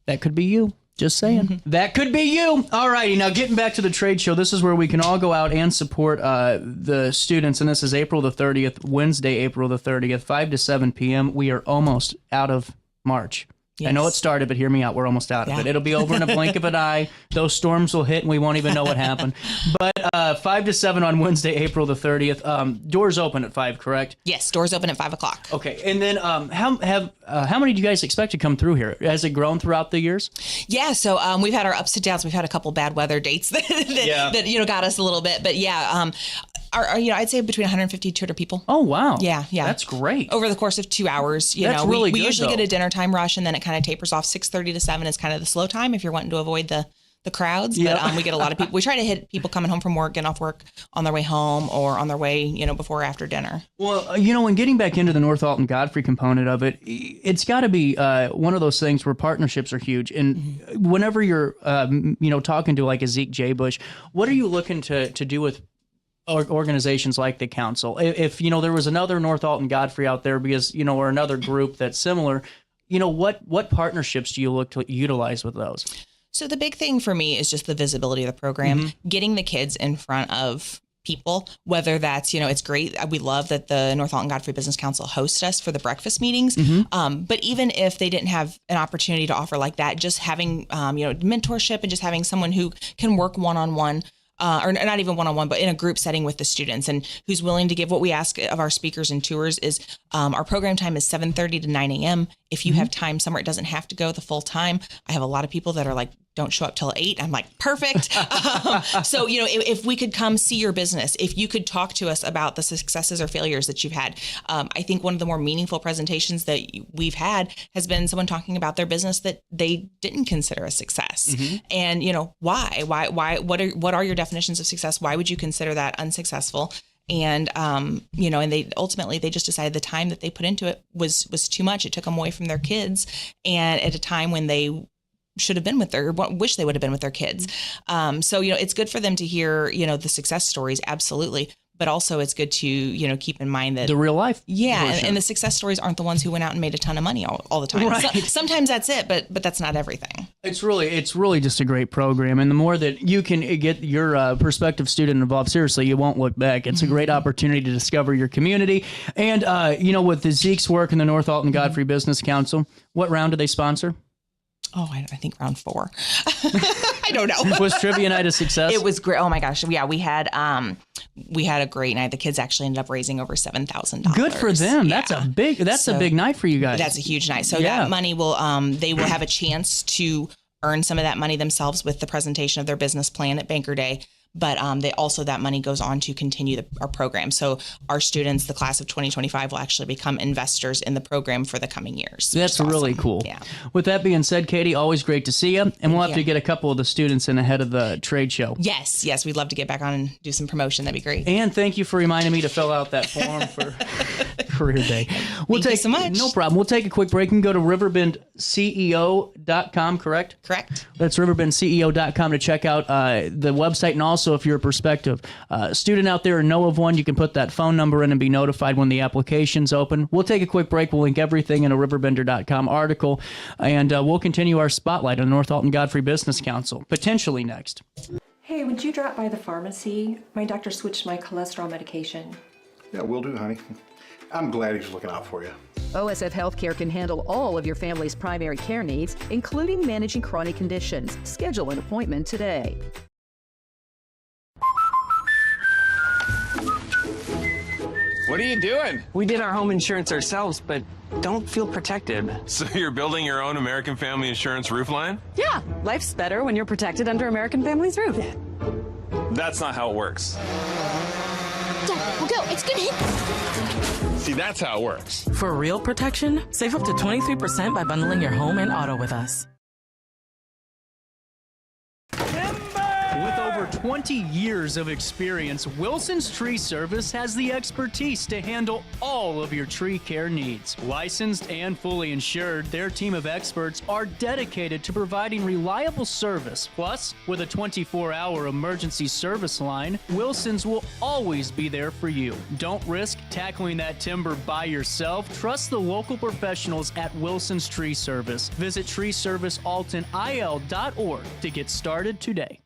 S3: That could be you. Just saying. That could be you. All righty. Now, getting back to the trade show, this is where we can all go out and support the students. And this is April the 30th, Wednesday, April the 30th, 5 to 7 p.m. We are almost out of March. Yes. I know it started, but hear me out. We're almost out of it. It'll be over in a blink of an eye. Those storms will hit, and we won't even know what happened. But 5 to 7 on Wednesday, April the 30th. Doors open at 5, correct?
S7: Yes, doors open at 5 o'clock.
S3: Okay. And then how many do you guys expect to come through here? Has it grown throughout the years?
S7: Yeah. So we've had our ups and downs. We've had a couple bad weather dates that got us a little bit. But yeah, I'd say between 150 and 200 people.
S3: Oh, wow.
S7: Yeah.
S3: That's great.
S7: Over the course of 2 hours.
S3: That's really good,
S7: we usually get a dinner time rush, and then it kind of tapers off. 6:30 to 7 is kind of the slow time if you're wanting to avoid the crowds. But we get a lot of people. We try to hit people coming home from work, getting off work on their way home, or on their way, before or after dinner.
S3: Well, when getting back into the North Alton Godfrey component of it, it's got to be one of those things where partnerships are huge. And whenever you're, talking to like a Zeke J. Bush, what are you looking to do with organizations like the council? If there was another North Alton Godfrey out there, because or another group that's similar, what partnerships do you look to utilize with those?
S7: So the big thing for me is just the visibility of the program, getting the kids in front of people, whether that's, it's great. We love that the North Alton Godfrey Business Council hosts us for the breakfast meetings. But even if they didn't have an opportunity to offer like that, just having, mentorship and just having someone who can work one-on-one, or not even one-on-one, but in a group setting with the students, and who's willing to give. What we ask of our speakers and tours is our program time is 7:30 to 9 a.m. If you have time somewhere, it doesn't have to go the full time. I have a lot of people that are like, don't show up till 8. I'm like, perfect. So, if we could come see your business, if you could talk to us about the successes or failures that you've had. I think one of the more meaningful presentations that we've had has been someone talking about their business that they didn't consider a success. And, why, what are your definitions of success? Why would you consider that unsuccessful? And, and they ultimately, they just decided the time that they put into it was too much. It took them away from their kids, and at a time when they should have been with wish they would have been with their kids. So, it's good for them to hear, the success stories. Absolutely. But also it's good to, keep in mind that
S3: the real life.
S7: Yeah. And the success stories aren't the ones who went out and made a ton of money all the time.
S3: Right.
S7: Sometimes that's it, but that's not everything.
S3: It's really just a great program. And the more that you can get your prospective student involved, seriously, you won't look back. It's a great opportunity to discover your community. And, with the Zeke's work in the North Alton Godfrey Business Council, what round do they sponsor?
S7: I think round 4. I don't know.
S3: Was trivia night a success?
S7: It was great. Oh my gosh. Yeah, we had a great night. The kids actually ended up raising over $7,000.
S3: Good for them. Yeah. That's a big night for you guys.
S7: That's a huge night. So that money will they will have a chance to earn some of that money themselves with the presentation of their business plan at Banker Day. But that money goes on to continue our program. So our students, the class of 2025, will actually become investors in the program for the coming years.
S3: That's really cool.
S7: Yeah.
S3: With that being said, Katie, always great to see you. And we'll have to get a couple of the students in ahead of the trade show.
S7: Yes. We'd love to get back on and do some promotion. That'd be great.
S3: And thank you for reminding me to fill out that form for Career Day.
S7: Thank you so much.
S3: No problem. We'll take a quick break and go to RiverbendCEO.com, correct?
S7: Correct.
S3: That's RiverbendCEO.com to check out the website. And also, if you're a prospective student out there or know of one, you can put that phone number in and be notified when the application's open. We'll take a quick break. We'll link everything in a RiverBender.com article. And we'll continue our spotlight on North Alton Godfrey Business Council, potentially next.
S4: Hey, would you drop by the pharmacy? My doctor switched my cholesterol medication.
S14: Yeah, will do, honey. I'm glad he's looking out for you.
S5: OSF Healthcare can handle all of your family's primary care needs, including managing chronic conditions. Schedule an appointment today.
S15: What are you doing?
S16: We did our home insurance ourselves, but don't feel protected.
S15: So you're building your own American Family Insurance roof line?
S25: Yeah, life's better when you're protected under American Family's roof.
S15: That's not how it works.
S26: Dad, we'll go. It's gonna hit.
S15: See, that's how it works.
S17: For real protection, save up to 23% by bundling your home and auto with us.
S3: With over 20 years of experience, Wilson's Tree Service has the expertise to handle all of your tree care needs. Licensed and fully insured, their team of experts are dedicated to providing reliable service. Plus, with a 24-hour emergency service line, Wilson's will always be there for you. Don't risk tackling that timber by yourself. Trust the local professionals at Wilson's Tree Service. Visit treeservicealtonil.org to get started today.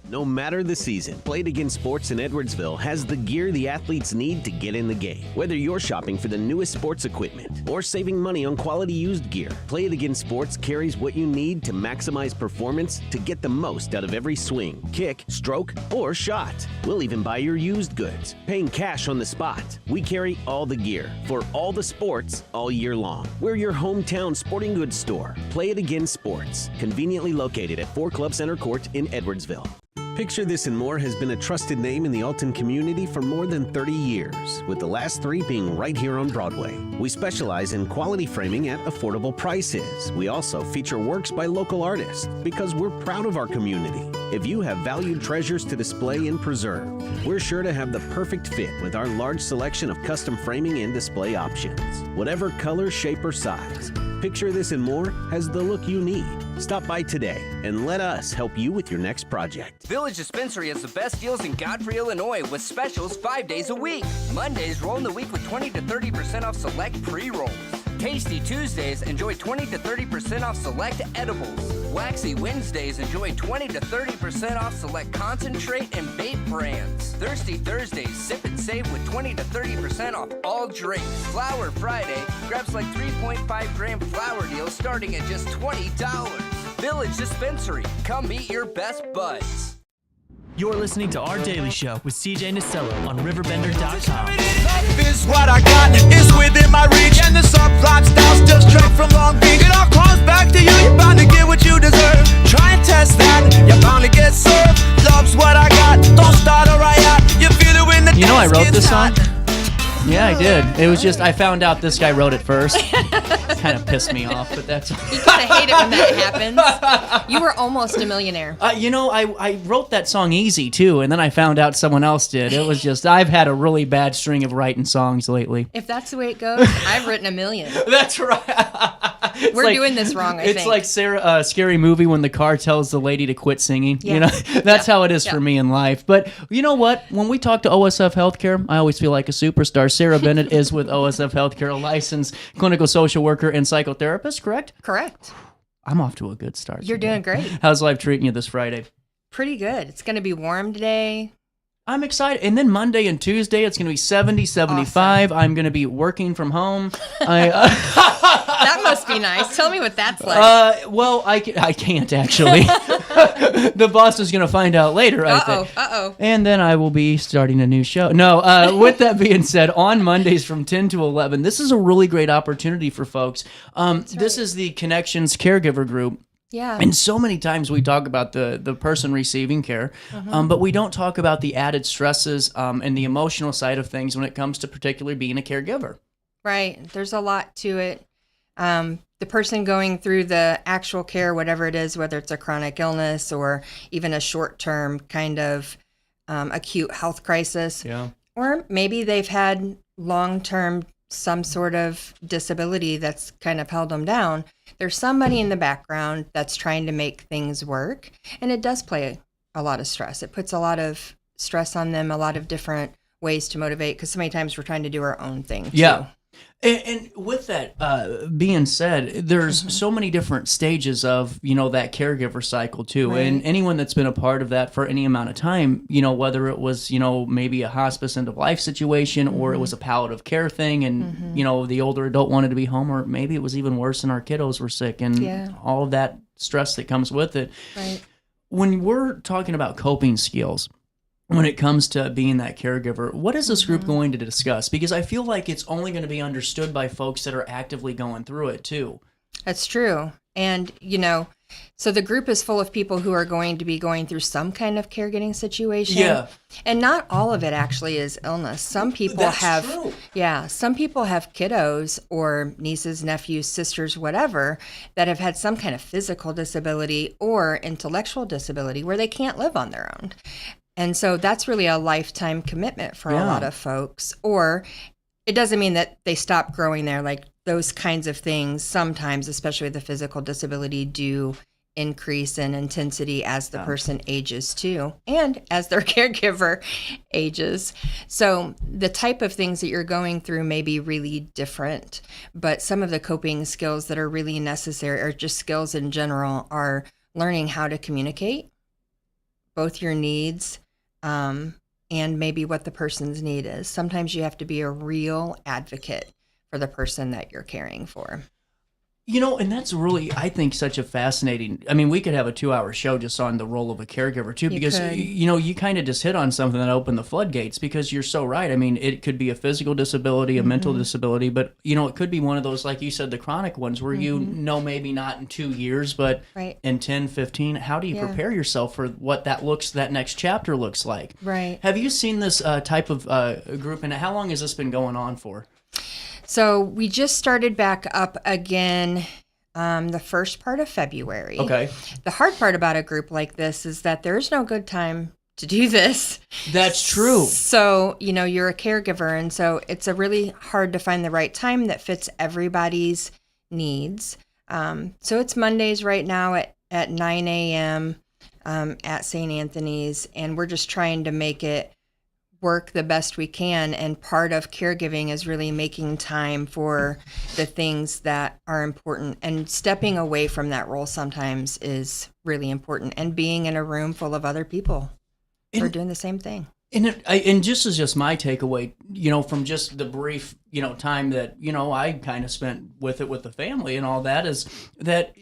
S6: No matter the season, Play It Again Sports in Edwardsville has the gear the athletes need to get in the game. Whether you're shopping for the newest sports equipment or saving money on quality used gear, Play It Again Sports carries what you need to maximize performance to get the most out of every swing, kick, stroke, or shot. We'll even buy your used goods, paying cash on the spot. We carry all the gear for all the sports all year long. We're your hometown sporting goods store. Play It Again Sports, conveniently located at 4 Club Center Court in Edwardsville. Picture This and More has been a trusted name in the Alton community for more than 30 years, with the last 3 being right here on Broadway. We specialize in quality framing at affordable prices. We also feature works by local artists because we're proud of our community. If you have valued treasures to display and preserve, we're sure to have the perfect fit with our large selection of custom framing and display options. Whatever color, shape, or size, Picture This and More has the look you need. Stop by today and let us help you with your next project.
S18: Village Dispensary has the best deals in Godfrey, Illinois with specials 5 days a week. Mondays roll in the week with 20 to 30% off select pre-rolls. Tasty Tuesdays, enjoy 20 to 30% off select edibles. Waxy Wednesdays, enjoy 20 to 30% off select concentrate and vape brands. Thirsty Thursdays, sip and save with 20 to 30% off all drinks. Flower Friday, grab select 3.5 gram flower deals starting at just $20. Village Dispensary, come meet your best buds.
S11: You're listening to Our Daily Show with CJ Nasello on RiverBender.com.
S27: Life is what I got, it's within my reach, and the subplot style's still straight from Long Beach. It all comes back to you, you're bound to get what you deserve. Try and test that, you're bound to get served. Love's what I got, don't start a riot. You feel it when the
S3: You know I wrote this
S27: hot.
S3: song? Yeah, I did. It was just, I found out this guy wrote it first. Kind of pissed me off, but that's...
S28: You kind of hate it when that happens. You were almost a millionaire.
S3: I wrote that song easy, too, and then I found out someone else did. It was just, I've had a really bad string of writing songs lately.
S28: If that's the way it goes, I've written a million.
S3: That's right.
S28: We're doing this wrong, I think.
S3: It's like Scary Movie when the car tells the lady to quit singing.
S28: Yeah.
S3: You know, that's how it is for me in life. But you know what? When we talk to OSF Healthcare, I always feel like a superstar. Sara Bennett is with OSF Healthcare, a licensed clinical social worker and psychotherapist, correct?
S28: Correct.
S3: I'm off to a good start.
S28: You're doing great.
S3: How's life treating you this Friday?
S28: Pretty good. It's going to be warm today.
S3: I'm excited. And then Monday and Tuesday, it's going to be 70, 75. Awesome. I'm going to be working from home.
S28: That must be nice. Tell me what that's like.
S3: Well, I can't actually. The boss is going to find out later, I think.
S28: Uh-oh.
S3: And then I will be starting a new show. No, with that being said, on Mondays from 10 to 11, this is a really great opportunity for folks. This is the Connections Caregiver Group.
S28: Yeah.
S3: And so many times we talk about the person receiving care, but we don't talk about the added stresses and the emotional side of things when it comes to particularly being a caregiver.
S28: Right. There's a lot to it. The person going through the actual care, whatever it is, whether it's a chronic illness or even a short-term kind of acute health crisis, or maybe they've had long-term some sort of disability that's kind of held them down. There's somebody in the background that's trying to make things work, and it does play a lot of stress. It puts a lot of stress on them, a lot of different ways to motivate, because so many times we're trying to do our own thing too.
S3: Yeah. And with that being said, there's so many different stages of, that caregiver cycle too.
S28: Right.
S3: And anyone that's been a part of that for any amount of time, whether it was, maybe a hospice end of life situation or it was a palliative care thing and, the older adult wanted to be home, or maybe it was even worse and our kiddos were sick and all of that stress that comes with it.
S28: Right.
S3: When we're talking about coping skills, when it comes to being that caregiver, what is this group going to discuss? Because I feel like it's only going to be understood by folks that are actively going through it too.
S28: That's true. And, so the group is full of people who are going to be going through some kind of caregiving situation.
S3: Yeah.
S28: And not all of it actually is illness. Some people
S3: true.
S28: Some people have kiddos or nieces, nephews, sisters, whatever, that have had some kind of physical disability or intellectual disability where they can't live on their own. And so that's really a lifetime commitment for a lot of folks. Or it doesn't mean that they stop growing there. Like those kinds of things sometimes, especially with the physical disability, do increase in intensity as the person ages too, and as their caregiver ages. So the type of things that you're going through may be really different, but some of the coping skills that are really necessary, or just skills in general, are learning how to communicate both your needs and maybe what the person's need is. Sometimes you have to be a real advocate for the person that you're caring for.
S3: And that's really, I think, such a fascinating, we could have a 2-hour show just on the role of a caregiver too, because, you kind of just hit on something that opened the floodgates, because you're so right. It could be a physical disability, a mental disability, but, it could be one of those, like you said, the chronic ones where maybe not in 2 years, but in 10, 15, how do you prepare yourself for what that next chapter looks like?
S28: Right.
S3: Have you seen this type of group, and how long has this been going on for?
S28: So we just started back up again the first part of February.
S3: Okay.
S28: The hard part about a group like this is that there's no good time to do this.
S3: That's true.
S28: So, you're a caregiver, and so it's a really hard to find the right time that fits everybody's needs. So it's Mondays right now at 9 a.m. At St. Anthony's, and we're just trying to make it work the best we can, and part of caregiving is really making time for the things that are important, and stepping away from that role sometimes is really important, and being in a room full of other people who are doing the same thing.
S3: And just as just my takeaway, from just the brief, time that, I kind of spent with the family and all that, is that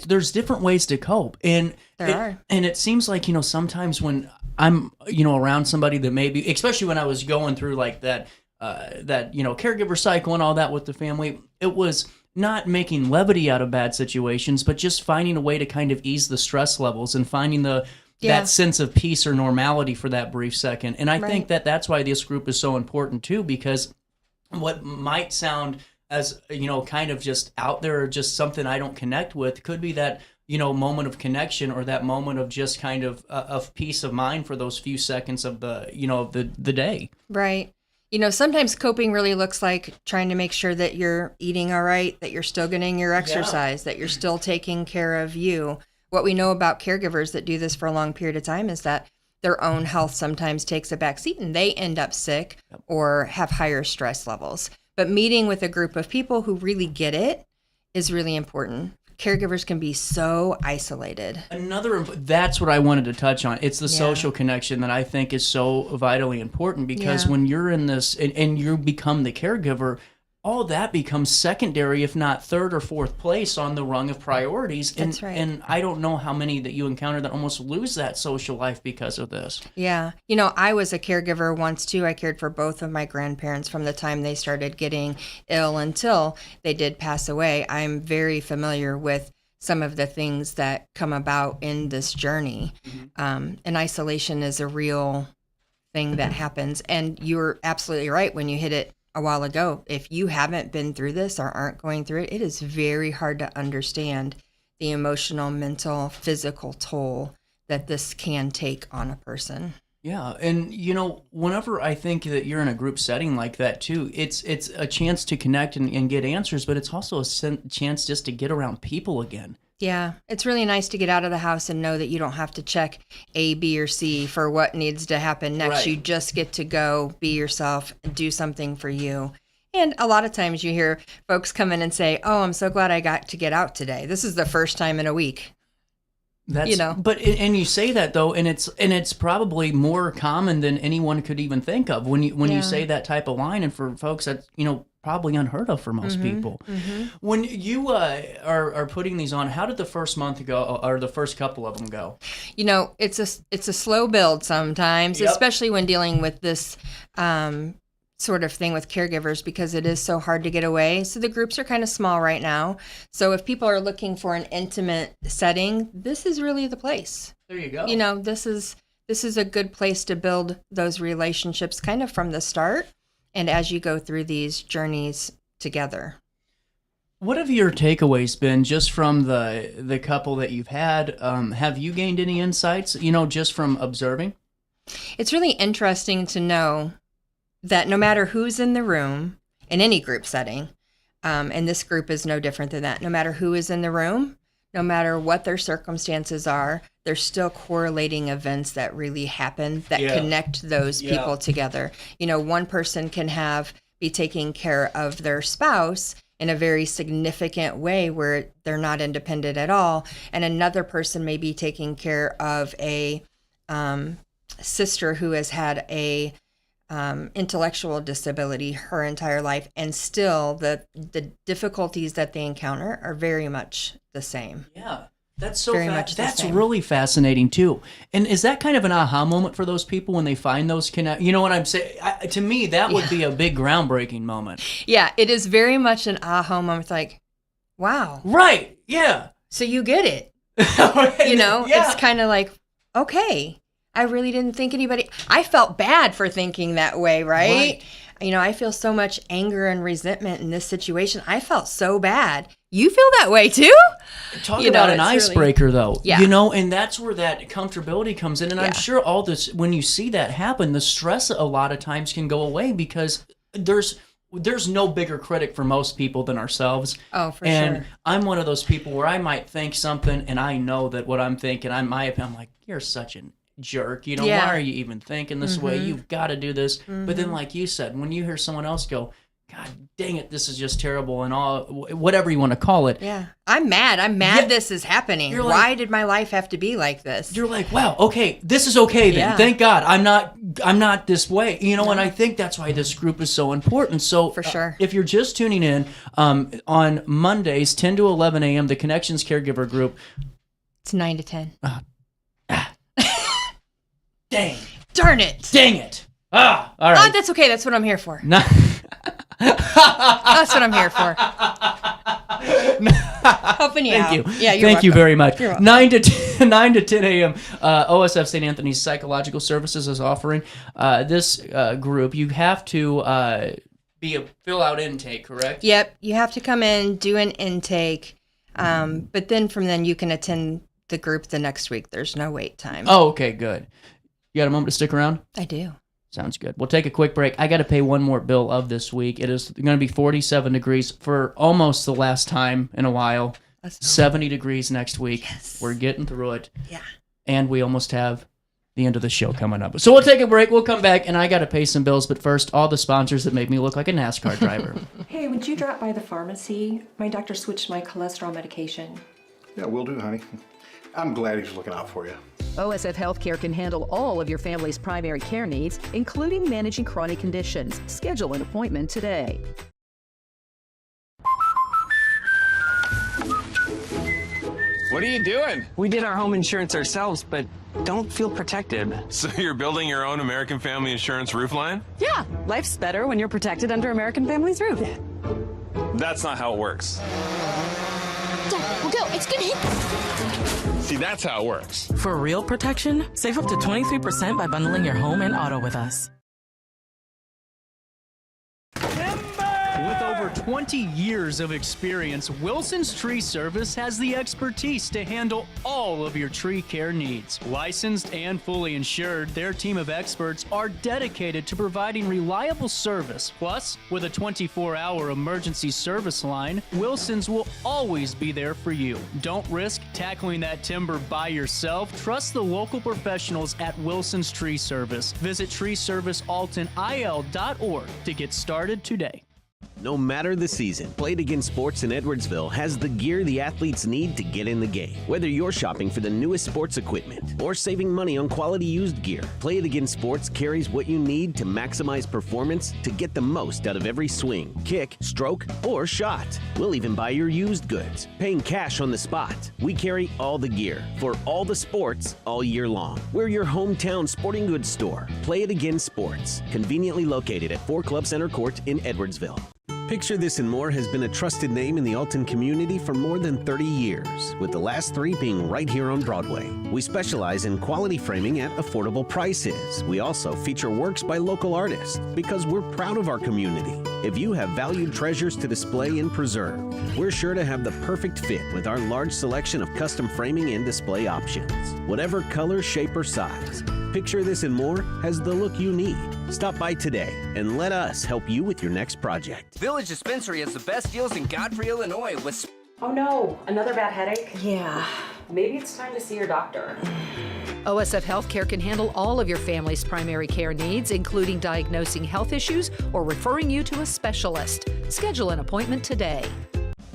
S3: there's different ways to cope. And
S28: there are.
S3: And it seems like, sometimes when I'm, around somebody that maybe, especially when I was going through like that caregiver cycle and all that with the family, it was not making levity out of bad situations, but just finding a way to kind of ease the stress levels and finding that sense of peace or normality for that brief second. And I think that's why this group is so important too, because what might sound as, kind of just out there or just something I don't connect with could be that, moment of connection, or that moment of just kind of peace of mind for those few seconds of the day.
S28: Right. Sometimes coping really looks like trying to make sure that you're eating all right, that you're still getting your exercise, that you're still taking care of you. What we know about caregivers that do this for a long period of time is that their own health sometimes takes a backseat and they end up sick or have higher stress levels. But meeting with a group of people who really get it is really important, caregivers can be so isolated.
S3: That's what I wanted to touch on. It's the social connection that I think is so vitally important, because when you're in this and you become the caregiver, all that becomes secondary, if not third or fourth place on the rung of priorities.
S28: That's right.
S3: And I don't know how many that you encounter that almost lose that social life because of this.
S28: Yeah. You know, I was a caregiver once too. I cared for both of my grandparents from the time they started getting ill until they did pass away. I'm very familiar with some of the things that come about in this journey. And isolation is a real thing that happens. And you're absolutely right when you hit it a while ago. If you haven't been through this or aren't going through it, it is very hard to understand the emotional, mental, physical toll that this can take on a person.
S3: Yeah, and you know, whenever I think that you're in a group setting like that too, it's a chance to connect and get answers, but it's also a chance just to get around people again.
S28: Yeah, it's really nice to get out of the house and know that you don't have to check A, B, or C for what needs to happen next.
S3: Right.
S28: You just get to go be yourself and do something for you. And a lot of times you hear folks come in and say, "Oh, I'm so glad I got to get out today. This is the first time in a week."
S3: That's, but and you say that though, and it's probably more common than anyone could even think of when you say that type of line, and for folks that probably unheard of for most people. When you are putting these on, how did the first month go, or the first couple of them go?
S28: You know, it's a slow build sometimes, especially when dealing with this sort of thing with caregivers, because it is so hard to get away. So the groups are kind of small right now. So if people are looking for an intimate setting, this is really the place.
S3: There you go.
S28: You know, this is a good place to build those relationships kind of from the start and as you go through these journeys together.
S3: What have your takeaways been just from the couple that you've had? Have you gained any insights, just from observing?
S28: It's really interesting to know that no matter who's in the room, in any group setting, and this group is no different than that, no matter who is in the room, no matter what their circumstances are, there's still correlating events that really happen that connect those people together. One person can be taking care of their spouse in a very significant way where they're not independent at all, and another person may be taking care of a sister who has had a intellectual disability her entire life, and still the difficulties that they encounter are very much the same.
S3: Yeah, that's so that's really fascinating too. And is that kind of an aha moment for those people when they find those connect? You know what I'm saying? To me, that would be a big groundbreaking moment.
S28: Yeah, it is very much an aha moment. Like, wow,
S3: right? Yeah.
S28: So you get it.
S3: Yeah.
S28: It's kind of like, okay. I really didn't think anybody. I felt bad for thinking that way, right? I feel so much anger and resentment in this situation. I felt so bad. You feel that way too?
S3: Talk about an icebreaker, though.
S28: Yeah.
S3: And that's where that comfortability comes in. And I'm sure all this, when you see that happen, the stress a lot of times can go away, because there's no bigger critic for most people than ourselves.
S28: Oh, for
S3: and
S28: sure.
S3: I'm one of those people where I might think something, and I know that what I'm thinking, I'm like, you're such an jerk, why are you even thinking this way? You've got to do this. But then, like you said, when you hear someone else go, God dang it, this is just terrible, and all, whatever you want to call it.
S28: Yeah, I'm mad this is happening. Why did my life have to be like this?
S3: You're like, wow, okay, this is okay then. Thank God I'm not this way. And I think that's why this group is so important. So
S28: for sure,
S3: if you're just tuning in, on Mondays 10 to 11 a.m. the Connections Caregiver Group,
S28: it's 9 to 10.
S3: Darn it. All right.
S28: That's okay. That's what I'm here for. That's what I'm here for. Helping you out.
S3: Thank you.
S28: Yeah, you're
S3: Thank you
S28: welcome.
S3: very much.
S28: You're welcome.
S3: 9 to 10 a.m. OSF St. Anthony's Psychological Services is offering this group. You have to fill out intake, correct?
S28: Yep. You have to come in, do an intake, but then from then you can attend the group the next week. There's no wait time.
S3: Oh, okay, good. You got a moment to stick around?
S28: I do.
S3: Sounds good. We'll take a quick break. I got to pay one more bill of this week. It is going to be 47 degrees for almost the last time in a while. 70 degrees next week.
S28: Yes.
S3: We're getting through it.
S28: Yeah.
S3: And we almost have the end of the show coming up. So we'll take a break. We'll come back, and I got to pay some bills. But first, all the sponsors that make me look like a NASCAR driver.
S4: Hey, would you drop by the pharmacy? My doctor switched my cholesterol medication.
S14: Yeah, will do, honey. I'm glad he's looking out for you.
S5: OSF Healthcare can handle all of your family's primary care needs, including managing chronic conditions. Schedule an appointment today.
S15: What are you doing?
S16: We did our home insurance ourselves, but don't feel protected.
S15: So you're building your own American Family Insurance roof line?
S25: Yeah, life's better when you're protected under American Family's roof.
S15: That's not how it works.
S26: Dad, we'll go. It's gonna hit.
S15: See, that's how it works.
S17: For real protection, save up to 23% by bundling your home and auto with us.
S3: With over 20 years of experience, Wilson's Tree Service has the expertise to handle all of your tree care needs. Licensed and fully insured, their team of experts are dedicated to providing reliable service. Plus, with a 24-hour emergency service line, Wilson's will always be there for you. Don't risk tackling that timber by yourself. Trust the local professionals at Wilson's Tree Service. Visit treeservicealtonil.org to get started today.
S6: No matter the season, Play It Again Sports in Edwardsville has the gear the athletes need to get in the game. Whether you're shopping for the newest sports equipment or saving money on quality used gear, Play It Again Sports carries what you need to maximize performance to get the most out of every swing, kick, stroke, or shot. We'll even buy your used goods, paying cash on the spot. We carry all the gear for all the sports all year long. We're your hometown sporting goods store. Play It Again Sports, conveniently located at 4 Club Center Court in Edwardsville. Picture This and More has been a trusted name in the Alton community for more than 30 years, with the last 3 being right here on Broadway. We specialize in quality framing at affordable prices. We also feature works by local artists because we're proud of our community. If you have valued treasures to display and preserve, we're sure to have the perfect fit with our large selection of custom framing and display options. Whatever color, shape, or size, Picture This and More has the look you need. Stop by today and let us help you with your next project.
S18: Village Dispensary has the best deals in Godfrey, Illinois with...
S25: Oh no, another bad headache?
S28: Yeah.
S25: Maybe it's time to see your doctor.
S5: OSF Healthcare can handle all of your family's primary care needs, including diagnosing health issues or referring you to a specialist. Schedule an appointment today.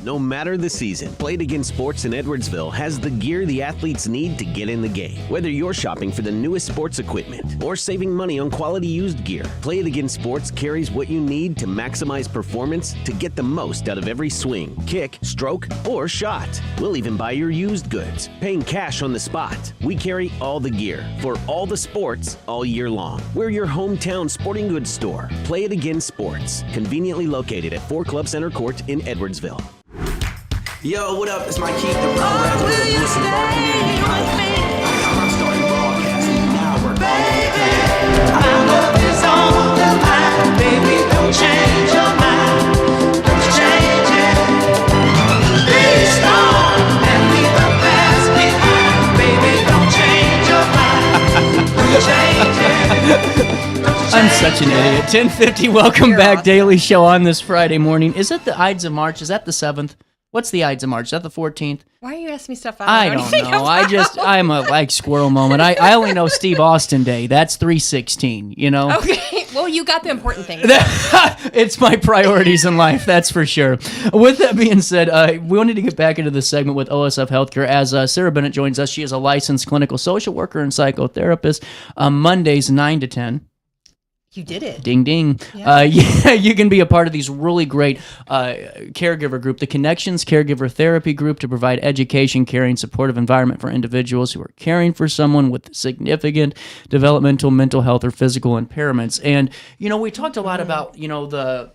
S6: No matter the season, Play It Again Sports in Edwardsville has the gear the athletes need to get in the game. Whether you're shopping for the newest sports equipment or saving money on quality used gear, Play It Again Sports carries what you need to maximize performance to get the most out of every swing, kick, stroke, or shot. We'll even buy your used goods, paying cash on the spot. We carry all the gear for all the sports all year long. We're your hometown sporting goods store. Play It Again Sports, conveniently located at 4 Club Center Court in Edwardsville.
S9: Yo, what up? It's my Keith, the pro wrestler of Wilson Bar Community. I'm starting broadcasting now. We're
S27: My love is on the line, baby. Don't change your mind. Don't change it. Be strong and leave the past behind, baby. Don't change your mind. Don't change it.
S3: I'm such an idiot. 10:50. Welcome back. Awesome. Daily show on this Friday morning. Is it the Ides of March? Is that the 7th? What's the Ides of March? Is that the 14th?
S28: Why are you asking me stuff
S3: I don't know. I'm a like squirrel moment. I only know Steve Austin Day. That's 3/16, you know?
S28: Okay. Well, you got the important things.
S3: It's my priorities in life, that's for sure. With that being said, we wanted to get back into the segment with OSF Healthcare as Sara Bennett joins us. She is a licensed clinical social worker and psychotherapist. Mondays, 9 to 10.
S28: You did it.
S3: Ding, ding.
S28: Yeah.
S3: You can be a part of these really great caregiver group, the Connections Caregiver Therapy Group, to provide education, caring, supportive environment for individuals who are caring for someone with significant developmental, mental health, or physical impairments. And, you know, we talked a lot about, you know, the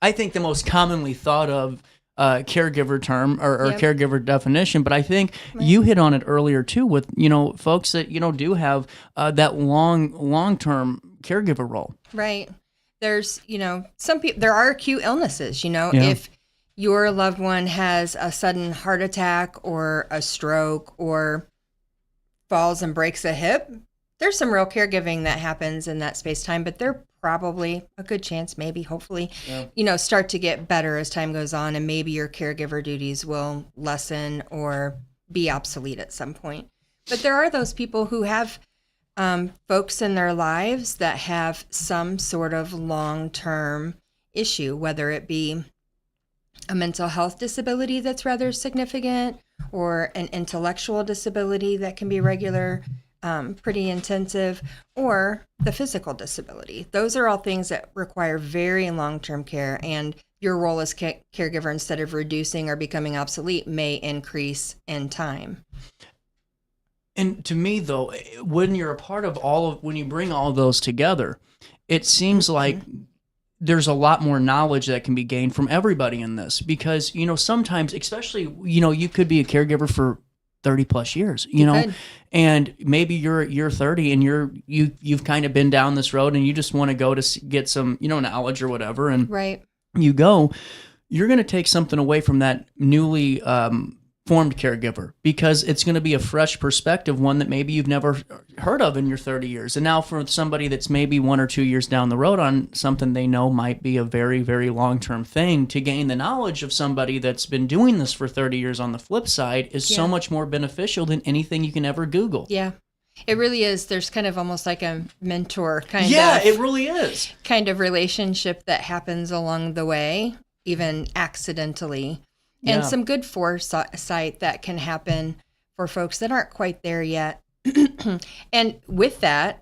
S3: I think the most commonly thought of caregiver term or
S28: Yep.
S3: caregiver definition, but I think you hit on it earlier too with, you know, folks that, you know, do have that long-term caregiver role.
S28: Right. There's, you know, some people, there are acute illnesses, you know,
S3: Yeah.
S28: if your loved one has a sudden heart attack or a stroke or falls and breaks a hip, there's some real caregiving that happens in that space time, but they're probably a good chance, maybe, hopefully, you know, start to get better as time goes on, and maybe your caregiver duties will lessen or be obsolete at some point. But there are those people who have folks in their lives that have some sort of long-term issue, whether it be a mental health disability that's rather significant or an intellectual disability that can be regular, pretty intensive, or the physical disability. Those are all things that require very long-term care, and your role as caregiver, instead of reducing or becoming obsolete, may increase in time.
S3: And to me, though, when you're a part of when you bring all those together, it seems like there's a lot more knowledge that can be gained from everybody in this, because, sometimes, especially, you could be a caregiver for 30 plus years, and maybe you're 30 and you've kind of been down this road and you just want to go to get some, knowledge or whatever. And
S28: right.
S3: you're going to take something away from that newly, formed caregiver, because it's going to be a fresh perspective, one that maybe you've never heard of in your 30 years. And now for somebody that's maybe 1 or 2 years down the road on something they know might be a very, very long-term thing, to gain the knowledge of somebody that's been doing this for 30 years on the flip side is so much more beneficial than anything you can ever Google.
S28: Yeah. It really is. There's kind of almost like a mentor kind of.
S3: Yeah, it really is.
S28: Kind of relationship that happens along the way, even accidentally. And some good foresight that can happen for folks that aren't quite there yet. And with that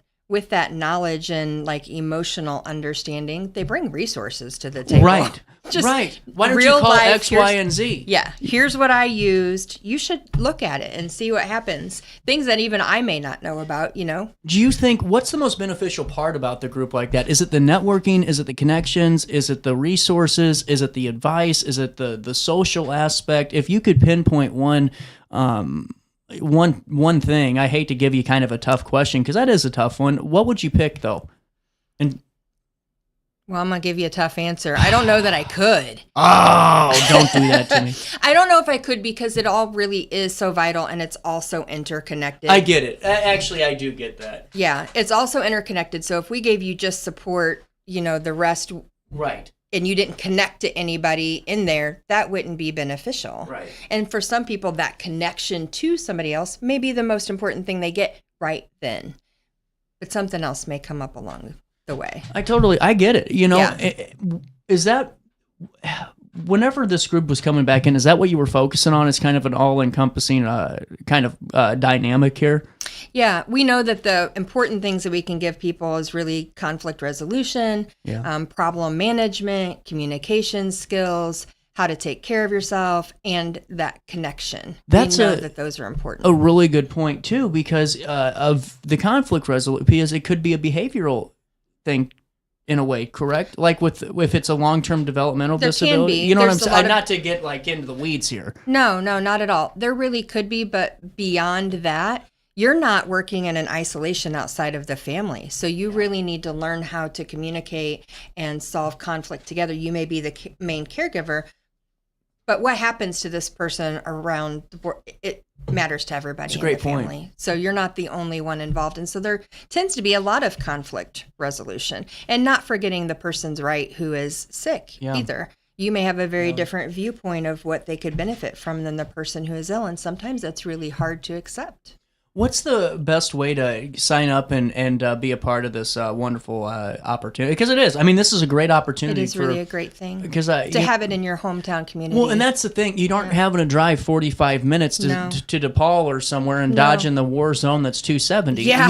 S28: knowledge and like emotional understanding, they bring resources to the table.
S3: Right. Right. Why don't you call it X, Y, and Z?
S28: Yeah. Here's what I used. You should look at it and see what happens. Things that even I may not know about, Do
S3: you think, what's the most beneficial part about the group like that? Is it the networking? Is it the connections? Is it the resources? Is it the advice? Is it the social aspect? If you could pinpoint one thing, I hate to give you kind of a tough question, because that is a tough one. What would you pick, though?
S28: Well, I'm going to give you a tough answer. I don't know that I could.
S3: Oh, don't do that to me.
S28: I don't know if I could, because it all really is so vital, and it's also interconnected.
S3: I get it. Actually, I do get that.
S28: Yeah, it's also interconnected. So if we gave you just support, the rest.
S3: Right.
S28: And you didn't connect to anybody in there, that wouldn't be beneficial.
S3: Right.
S28: And for some people, that connection to somebody else may be the most important thing they get right then. But something else may come up along the way.
S3: I get it. Is that, whenever this group was coming back in, is that what you were focusing on? It's kind of an all-encompassing dynamic here?
S28: Yeah, we know that the important things that we can give people is really conflict resolution, problem management, communication skills, how to take care of yourself, and that connection. We know that those are important.
S3: A really good point, too, because of the conflict resolution, because it could be a behavioral thing in a way, correct? Like if it's a long-term developmental disability?
S28: Can be.
S3: You know what I'm saying? Not to get into the weeds here.
S28: No, not at all. There really could be, but beyond that, you're not working in an isolation outside of the family. So you really need to learn how to communicate and solve conflict together. You may be the main caregiver, but what happens to this person around the board, it matters to everybody in the family. Point. So you're not the only one involved. And so there tends to be a lot of conflict resolution, and not forgetting the person's right who is sick either. You may have a very different viewpoint of what they could benefit from than the person who is ill. And sometimes that's really hard to accept.
S3: What's the best way to sign up and be a part of this wonderful opportunity? Because it is. I mean, this is a great opportunity.
S28: It is really a great thing.
S3: Because
S28: to have it in your hometown community.
S3: Well, and that's the thing. You aren't having to drive 45 minutes to DePaul or somewhere and dodge in the war zone that's 270.
S28: Yeah.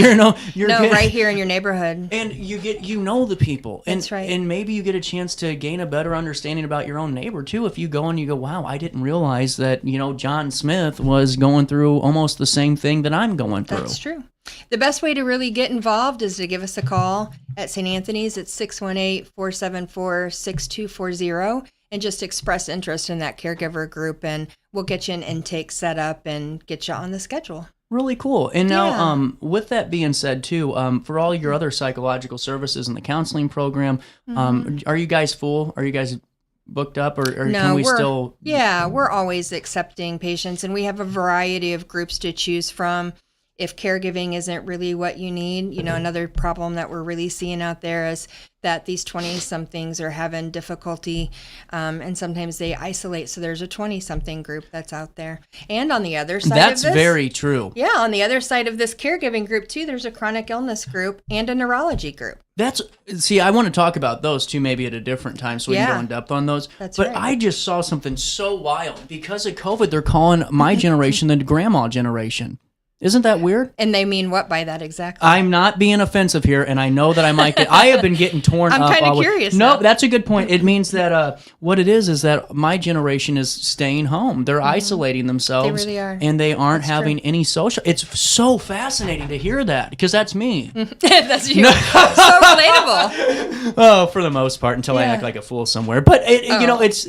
S3: You're
S28: right here in your neighborhood.
S3: And you know the people. And,
S28: that's right.
S3: And maybe you get a chance to gain a better understanding about your own neighbor, too. If you go and you go, wow, I didn't realize that, John Smith was going through almost the same thing that I'm going through.
S28: That's true. The best way to really get involved is to give us a call at St. Anthony's at 618-474-6240 and just express interest in that caregiver group, and we'll get you an intake set up and get you on the schedule.
S3: Really cool. And now, with that being said, too, for all your other psychological services in the counseling program, are you guys full? Are you guys booked up, or can we still?
S28: Yeah, we're always accepting patients, and we have a variety of groups to choose from. if caregiving isn't really what you need. Another problem that we're really seeing out there is that these 20-somethings are having difficulty, and sometimes they isolate. So there's a 20-something group that's out there. And on the other side of this...
S3: That's very true.
S28: Yeah, on the other side of this caregiving group, too, there's a chronic illness group and a neurology group.
S3: I want to talk about those two maybe at a different time so we can go in depth on those.
S28: That's
S3: but
S28: right.
S3: I just saw something so wild. Because of COVID, they're calling my generation the grandma generation. Isn't that weird?
S28: And they mean what by that exactly?
S3: I'm not being offensive here, and I know that I might get... I have been getting torn up.
S28: I'm kind of curious.
S3: No, that's a good point. It means that what it is that my generation is staying home. They're isolating themselves.
S28: They really are.
S3: And they aren't having any social... It's so fascinating to hear that, because that's me.
S28: That's you. So relatable.
S3: Oh, for the most part, until I act like a fool somewhere. But, it's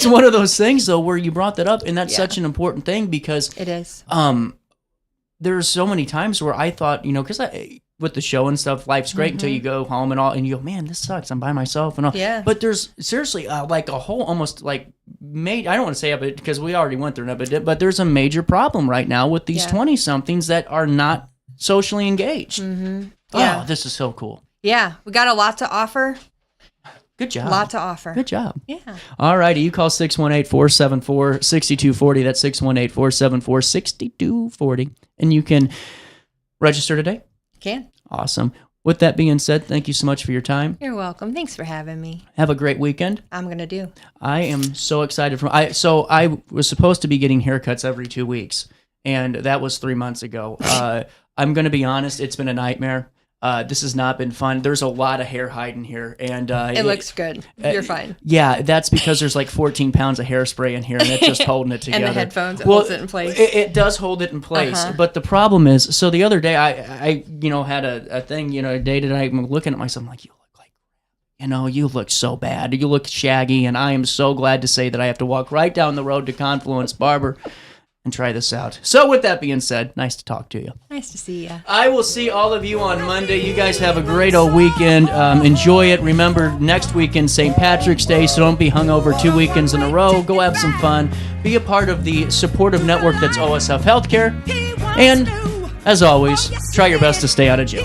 S3: one of those things, though, where you brought that up, and that's such an important thing, because...
S28: It is.
S3: There's so many times where I thought, because with the show and stuff, life's great until you go home and all, and you go, man, this sucks. I'm by myself and all.
S28: Yeah.
S3: But there's seriously like a whole almost like I don't want to say it because we already went through it, but there's a major problem right now with these 20-somethings that are not socially engaged.
S28: Mm-hmm.
S3: Oh, this is so cool.
S28: Yeah, we got a lot to offer.
S3: Good job.
S28: A lot to offer.
S3: Good job.
S28: Yeah.
S3: All righty. You call 618-474-6240. That's 618-474-6240. And you can register today.
S28: Can.
S3: Awesome. With that being said, thank you so much for your time.
S28: You're welcome. Thanks for having me.
S3: Have a great weekend.
S28: I'm going to do.
S3: I am so excited. So I was supposed to be getting haircuts every 2 weeks, and that was 3 months ago. I'm going to be honest. It's been a nightmare. This has not been fun. There's a lot of hair hiding here, and
S28: it looks good. You're fine.
S3: Yeah, that's because there's like 14 pounds of hairspray in here, and it's just holding it together.
S28: And the headphones, it holds it in place.
S3: It does hold it in place, but the problem is, so the other day I had a thing, a day that I'm looking at myself, I'm like, you look like, you look so bad. You look shaggy, and I am so glad to say that I have to walk right down the road to Confluence Barber and try this out. So with that being said, nice to talk to you.
S28: Nice to see you.
S3: I will see all of you on Monday. You guys have a great old weekend. Enjoy it. Remember, next weekend, St. Patrick's Day, so don't be hungover 2 weekends in a row. Go have some fun. Be a part of the supportive network that's OSF Healthcare. And, as always, try your best to stay out of jail.